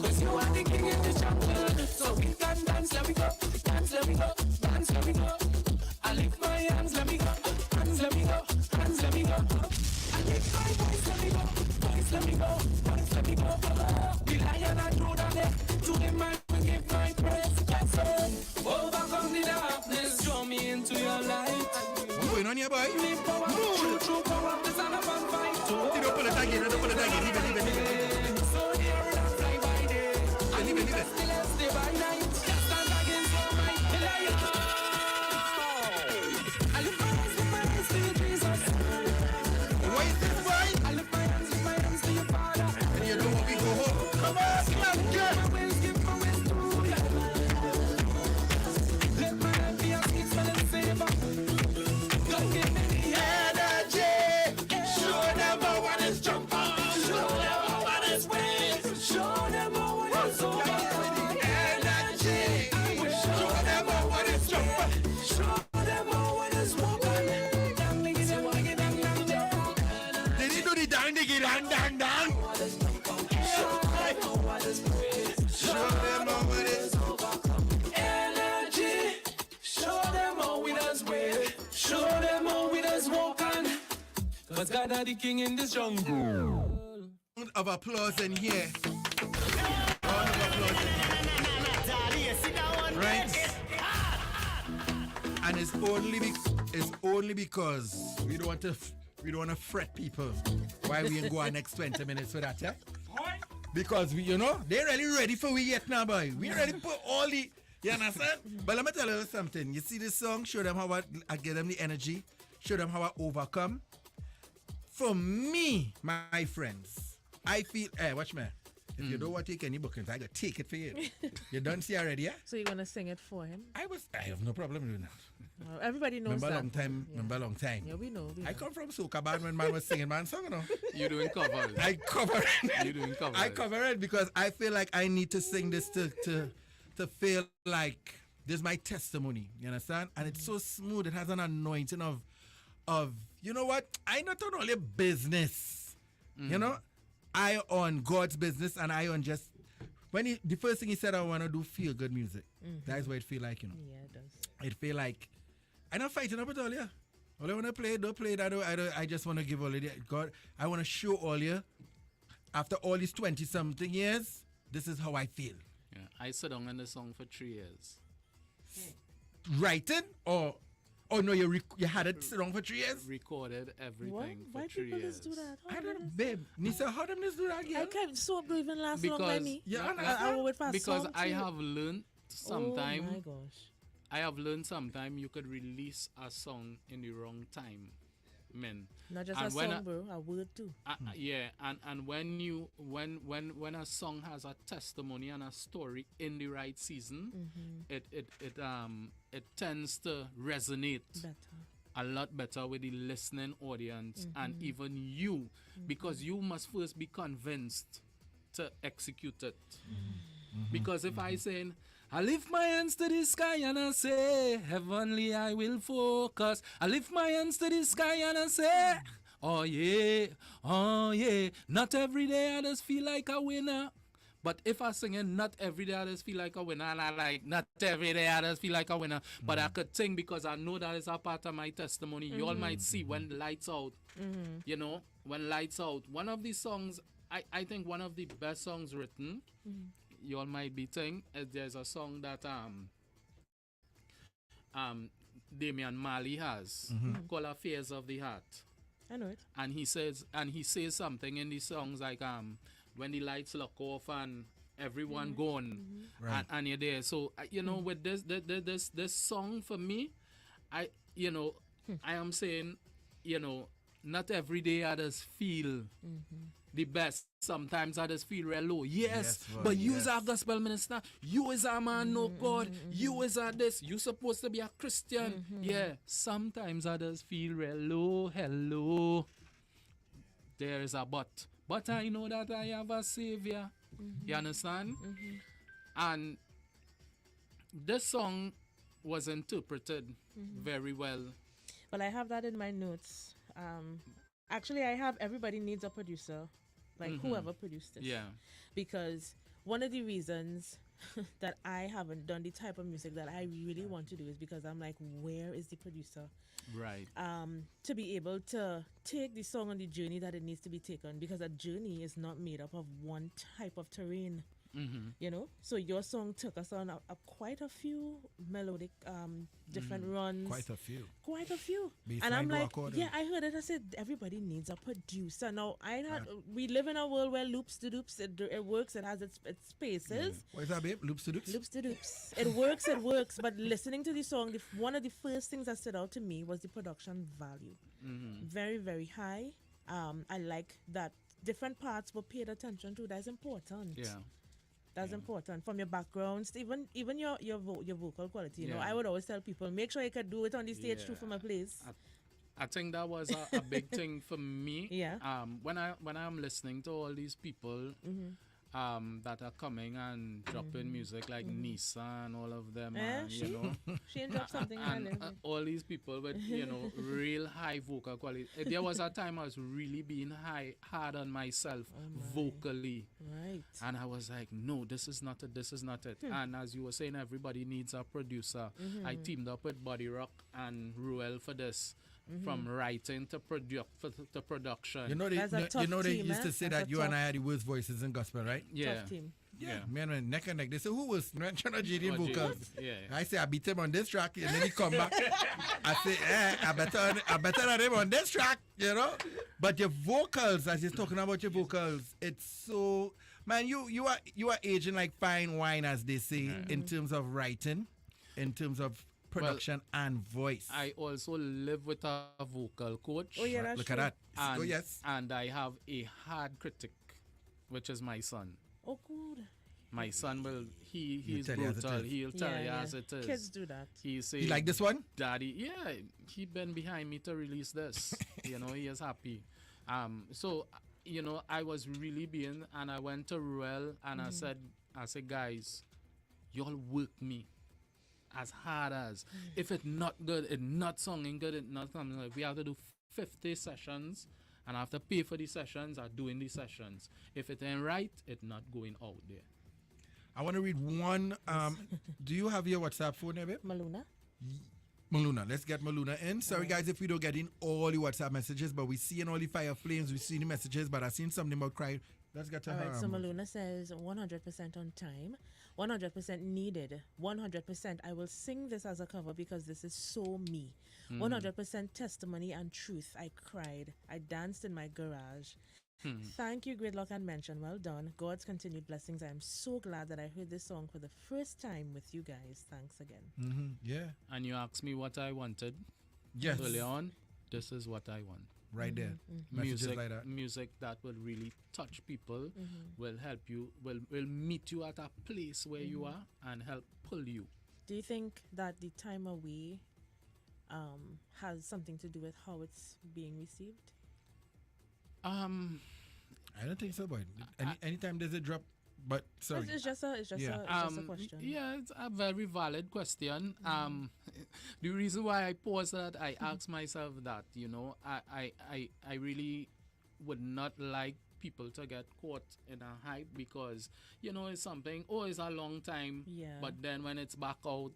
Cause you are the king in the jungle. So we can dance, let me go. Dance, let me go. Dance, let me go. I lift my hands, let me go. Hands, let me go. Hands, let me go. I lift my voice, let me go. Voice, let me go. Voice, let me go. The lion I throw down there. To the man, we give my praise. Yes, sir. Overcome the darkness. Draw me into your light. What's going on here, boy? Move. True power. The son of a fight. Don't pull it again. Don't pull it again. Leave it. So here I fly by day. Leave it. Still stay by night. Stand against all my lion. I lift my hands to you, Jesus. Why is this, boy? I lift my hands to your Father. And you know what we go home. Come on, slam girl. My ways, give my ways to you. Let my life be a sweet smelling savor. God give me the energy. Show them what is jump up. Show them what is weird. Show them what is over. Energy. Show them what is jump up. Show them what is broken. Did he do the dang diggy dang dang dang? Show them what is energy. Show them how we does weird. Show them how we does walking. Cause God are the king in this jungle. round of applause in here. Round of applause in here. Right? And it's only because we don't want to fret people why we ain't go our next 20 minutes for that, yeah? Because we, they're really ready for we yet now, boy. We ready to put all the, you understand? But let me tell you something. You see this song, show them how I give them the energy, show them how I overcome. For me, my friends, I feel, watch me. If you don't want to take any bookings, I gotta take it for you. You done see already, yeah? So you're gonna sing it for him? I have no problem doing that. Well, everybody knows remember that. Remember a long time. Yeah, we know. I come from Soca band when man was singing man song, You doing covers. I cover it. You doing covers. I cover it because I feel like I need to sing this to feel like this is my testimony. You understand? And it's so smooth. It has an anointing of you know what? I not on only business. I on God's business and I on just when the first thing he said I want to do feel good music. That's what it feel like, Yeah, it does. It feel like I'm not fighting up at all, yeah. All I want to play, don't play that. I just want to give all it. God, I want to show all you. After all these 20-something years, this is how I feel. Yeah, I sat down on the song for 3 years. Writing or no, you had it sit down for 3 years? Recorded everything What? for Why 3 people years. just do that? I don't know, babe. Nisa, how them just do that again? I can't soap don't even last long by me. Yeah, because I have learned sometime. Oh my gosh. I have learned sometime you could release a song in the wrong time. men. Not just And a when song, bro, a word too. Yeah, and when a song has a testimony and a story in the right season, it tends to resonate Better. a lot better with the listening audience and even you, because you must first be convinced to execute it. Because if I say, I lift my hands to the sky and I say, heavenly I will focus. I lift my hands to the sky and I say, oh yeah, not every day I just feel like a winner. But if I sing it, not every day I just feel like a winner, and I like, not every day I just feel like a winner, but I could sing because I know that is a part of my testimony. You all might see when the lights out, you know, when lights out. One of these songs, I think one of the best songs written, you all might be saying, there's a song that Damian Marley has called Affairs of the Heart. I know it. And he says something in the songs like when the lights lock off and everyone gone Right. and you're there. So you know, with this song for me, I am saying, you know, not every day I just feel the best. Sometimes I just feel real low. Yes, but you is a gospel minister. You is a man, no God. You is a this. You supposed to be a Christian. Yeah. Sometimes I just feel real low. Hello. There is a but. But I know that I have a savior. You understand? And this song was interpreted very well. Well, I have that in my notes. Actually, I have Everybody Needs a Producer, like whoever produced this. Yeah. Because one of the reasons that I haven't done the type of music that I really want to do is because I'm like, where is the producer? Right. To be able to take the song on the journey that it needs to be taken, because a journey is not made up of one type of terrain. You know, so your song took us on quite a few melodic different runs. Quite a few. And Baseline I'm go like, according. yeah, I heard it. I said, everybody needs a producer. Now, we live in a world where loops to doops, it works, it has its spaces. What is that, babe? Loops to doops? Loops to doops. It works. But listening to the song, one of the first things that stood out to me was the production value. Very, very high. I like that different parts were paid attention to. That's important. Yeah. That's important from your backgrounds, even your vocal quality. You know, Yeah. I would always tell people, make sure you can do it on the stage too from a place. I think that was a big thing for me. Yeah. When I'm listening to all these people that are coming and dropping music like Nisa and all of them, and, you know, she dropped something and all these people with, you know, real high vocal quality. There was a time I was really being hard on myself vocally, right? And I was like, no, this is not it. And as you were saying, everybody needs a producer. I teamed up with Body Rock and Ruel for this. From writing to production. You know they used to say that you and I are the worst voices in gospel, right? Yeah. Tough team. Yeah, man, when neck and neck. They say, who was mentioned on JD vocals? Yeah. I say, I beat him on this track, and then he come back. I say, I better than him on this track, you know? But your vocals, as you're talking about your vocals, it's so, man, you are aging like fine wine, as they say, in terms of writing, in terms of production and voice. I also live with a vocal coach. Oh, yeah, that's Look true. at that. And, oh, yes. And I have a hard critic, which is my son. Oh, good. My son will, he's tell you as it brutal. is. He'll tell you as it is. Kids do that. He say, You like this one? Daddy, yeah, he been behind me to release this. You know, he is happy. So, you know, I was really being, and I went to Ruel and I said, guys, y'all work me as hard as. If it's not good, it's not singing good, it's not something. If we have to do 50 sessions and I have to pay for the sessions, I'm doing the sessions. If it ain't right, it's not going out there. I want to read one. Do you have your WhatsApp phone there, babe? Maluna. Let's get Maluna in. Sorry, guys, if we don't get in all the WhatsApp messages, but we see in all the fire flames, we see the messages, but I seen something about cry. Let's get to All her. right, so Maluna says 100% on time, 100% needed, 100%. I will sing this as a cover because this is so me. 100% testimony and truth. I cried. I danced in my garage. Thank you, Gridlock and Mention. Well done. God's continued blessings. I am so glad that I heard this song for the first time with you guys. Thanks again. Yeah. And you asked me what I wanted Yes. earlier on. this is what I want. Right there. Messages Music, like that. music that will really touch people, will help you, will meet you at a place where you are and help pull you. Do you think that the time away has something to do with how it's being received? I don't think so, boy. Anytime there's a drop, but sorry. It's just a question. Yeah, it's a very valid question. The reason why I pause that, I ask myself that, you know, I really would not like people to get caught in a hype because, you know, it's something, it's a long time, but then when it's back out,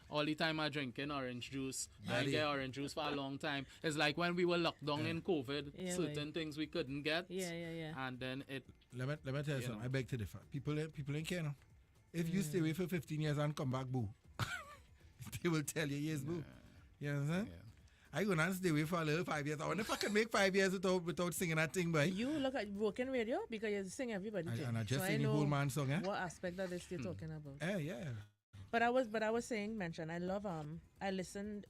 all the time I drinking orange juice, I get orange juice for a long time. It's like when we were locked down in COVID, certain things we couldn't get. And then it... Let me tell you something. I beg to differ. People ain't care now. If you stay away for 15 years and come back, boo, they will tell you, yes, boo. You know what I'm saying? I go and stay away for a little 5 years. I wonder if I can make 5 years without singing that thing, boy. You look at Broken Radio because you sing everybody. And I just sing the whole man song, eh? What aspect of this you're talking about? Yeah. But I was saying, I love I listened.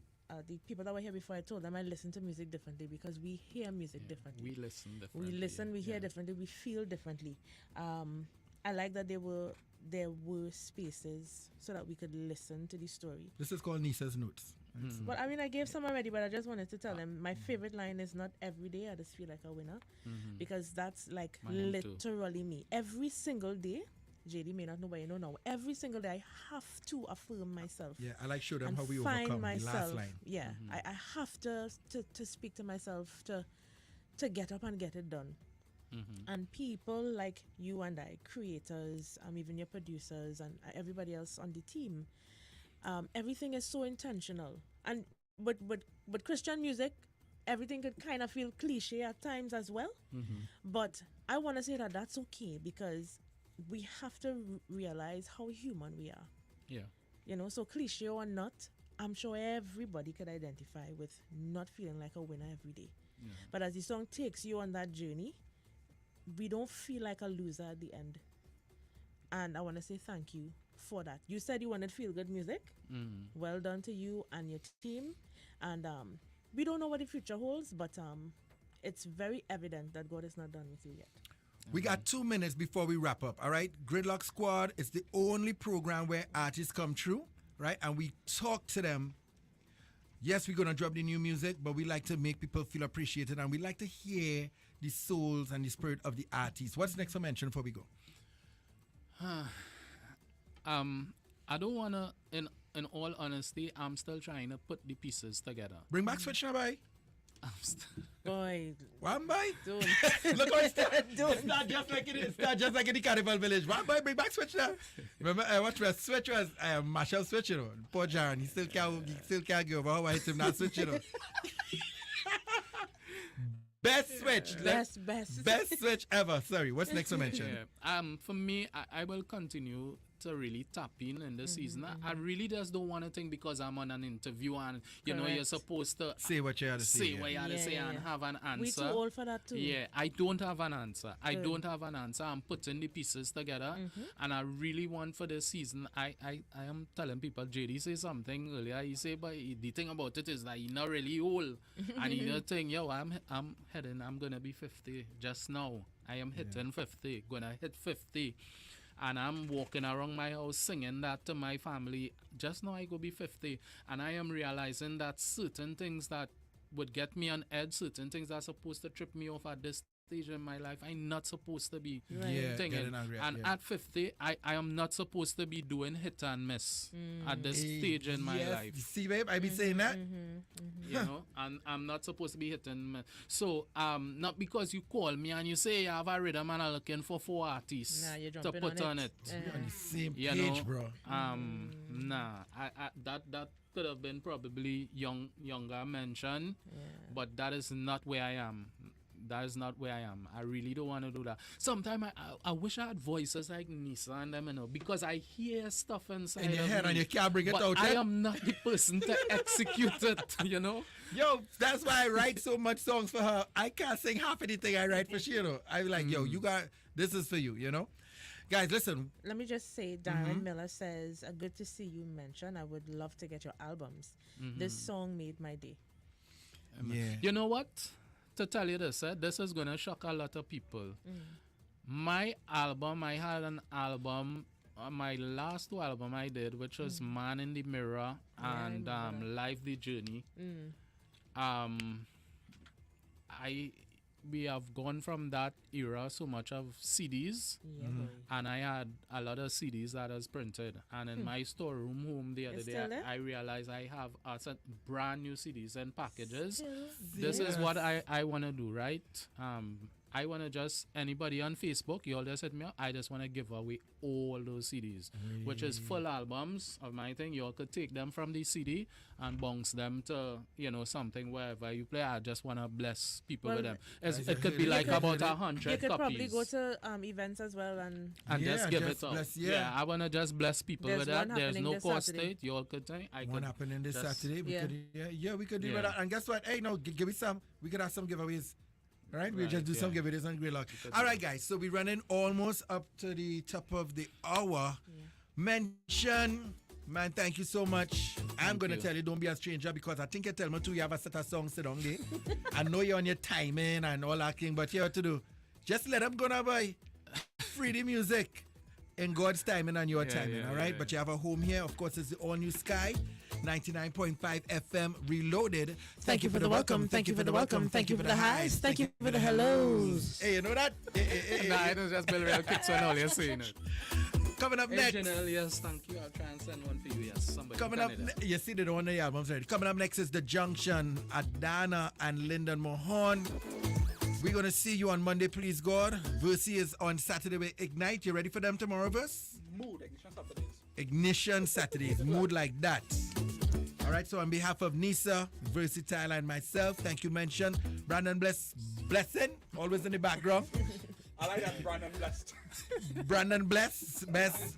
The people that were here before, I told them I listen to music differently because we hear music differently. We listen differently. We listen, we hear differently, we feel differently. I like that there were spaces so that we could listen to the story. This is called Nisa's Notes. But I mean, I gave some already, but I just wanted to tell them my favorite line is not every day I just feel like a winner, because that's like literally me. Every single day, JD may not know, but you know now, every single day I have to affirm myself. Yeah, I like show them how we find overcome myself, the last line. Yeah, I have to speak to myself to get up and get it done. And people like you and I, creators, even your producers and everybody else on the team, everything is so intentional. And but Christian music, everything could kind of feel cliche at times as well. But I want to say that that's okay because we have to realize how human we are. Yeah. You know, so cliche or not, I'm sure everybody could identify with not feeling like a winner every day. Yeah. But as the song takes you on that journey, we don't feel like a loser at the end. And I want to say thank you for that. You said you wanted feel-good music. Well done to you and your team. And we don't know what the future holds, but it's very evident that God is not done with you yet. We got 2 minutes before we wrap up, all right? Gridlock Squad is the only program where artists come through, right? And we talk to them. Yes, we're going to drop the new music, but we like to make people feel appreciated, and we like to hear the souls and the spirit of the artists. What's next to mention before we go? I don't want to, in all honesty, I'm still trying to put the pieces together. Bring back Switch now, boy. Boy. One boy? Don't. Look how it's not just like it is. It's not just like in the Carnival Village. One boy, bring back Switch now. Remember, Switch was Marshall Switch, you know. Poor John, he still can't give over how I hit him not Switch, you know. Best Switch. Best Switch ever. Sorry, what's next to mention? Yeah. For me, I will continue to really tap in the season. I really just don't want to think because I'm on an interview and you know you're supposed to say what you have to say, and have an answer. We too old for that too. Yeah, I don't have an answer. Don't have an answer. I'm putting the pieces together, and I really want for this season. I am telling people. JD say something earlier. He say, but the thing about it is that he's not really old, and he not think, yo, I'm heading. I'm gonna be 50 just now. I am hitting 50. Gonna hit 50. And I'm walking around my house singing that to my family. Just now I go be 50. And I am realizing that certain things that would get me on edge, certain things that are supposed to trip me off at this stage in my life, I'm not supposed to be thinking. And at 50, I am not supposed to be doing hit and miss at this stage in my life. See, babe, I be saying that. You know, and I'm not supposed to be hitting. So, not because you call me and you say you have a rhythm and I'm looking for 4 artists to put on it. You're on the same page, bro. Nah, that could have been probably younger mentioned, but that is not where I am. That is not where I am. I really don't want to do that. Sometimes I wish I had voices like Nisa and them, you know, because I hear stuff inside in your head me, and you can't bring it but out. I am not the person to execute it, you know. Yo, that's why I write so much songs for her. I can't sing half anything I write for she, you know. I'm like, yo, you got, this is for you, you know. Guys, listen. Let me just say, Darren Miller says, good to see you mention. I would love to get your albums. This song made my day. You know what? To tell you this, this is gonna shock a lot of people. My album, I had an album. My last 2 album I did, which was Man in the Mirror and Life the Journey. We have gone from that era so much of CDs, and I had a lot of CDs that was printed. And in my storeroom home the other day, I realized I have brand new CDs and packages. This is what I want to do, right? I want to just, anybody on Facebook, you all just hit me up. I just want to give away all those CDs, which is full albums of my thing. You all could take them from the CD and bounce them to, something wherever you play. I just want to bless people with them. It could be like about 100 copies. You could probably go to events as well and just give it up. I want to just bless people with that. There's no cost to it. You all could take. One happening this Saturday. We could do that. And guess what? Hey, no, give me some. We could have some giveaways. Right? We'll just do some giveaways and great luck. All right, guys. So we're running almost up to the top of the hour. Mention, man, thank you so much. I'm going to tell you, don't be a stranger, because I think you tell me too, you have a set of songs sit down there. I know you're on your timing and all that thing, but you have to do. Just let them go now, boy. Free the music in God's timing and your timing, all right? But you have a home here. Of course, it's the All New Sky. 99.5 FM Reloaded. Thank you for the welcome. Thank you for the welcome. Thank you for the highs. Thank you for the hellos. Hey, you know that? Nah, it was just Bill Real Kicks on all you're saying it. Coming up next. Janelle, yes, thank you. I'll try and send one for you. Yes, somebody. Coming up, you see the one the album's ready. Coming up next is The Junction, Adana and Lyndon Mahon. We're going to see you on Monday, please God. Versi is on Saturday with Ignite. You ready for them tomorrow, Verse? Mood, Ignition Saturdays. Ignition Saturdays, mood like that. All right, so on behalf of Nisa, Versatile, and myself, thank you, Mention. Brandon Blessing, always in the background. I like that, Brandon Blessed. Brandon Best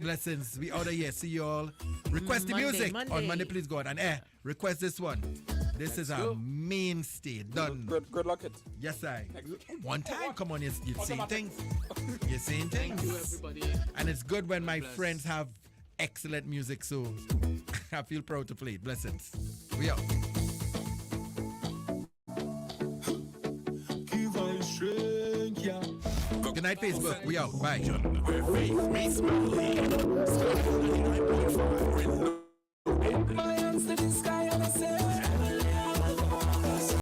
blessings. We out of here. See you all. Request the music on Monday, please God. And request this one. This is a mainstay. Done. Good luck, it. Yes, I. One time, come on, you're saying things. You're saying things. Thank you, everybody. And it's good when my friends have excellent music, so I feel proud to play it. Blessings. We out. Good night, Facebook. We out. Bye. Where faith meets melody. Sky 99.5.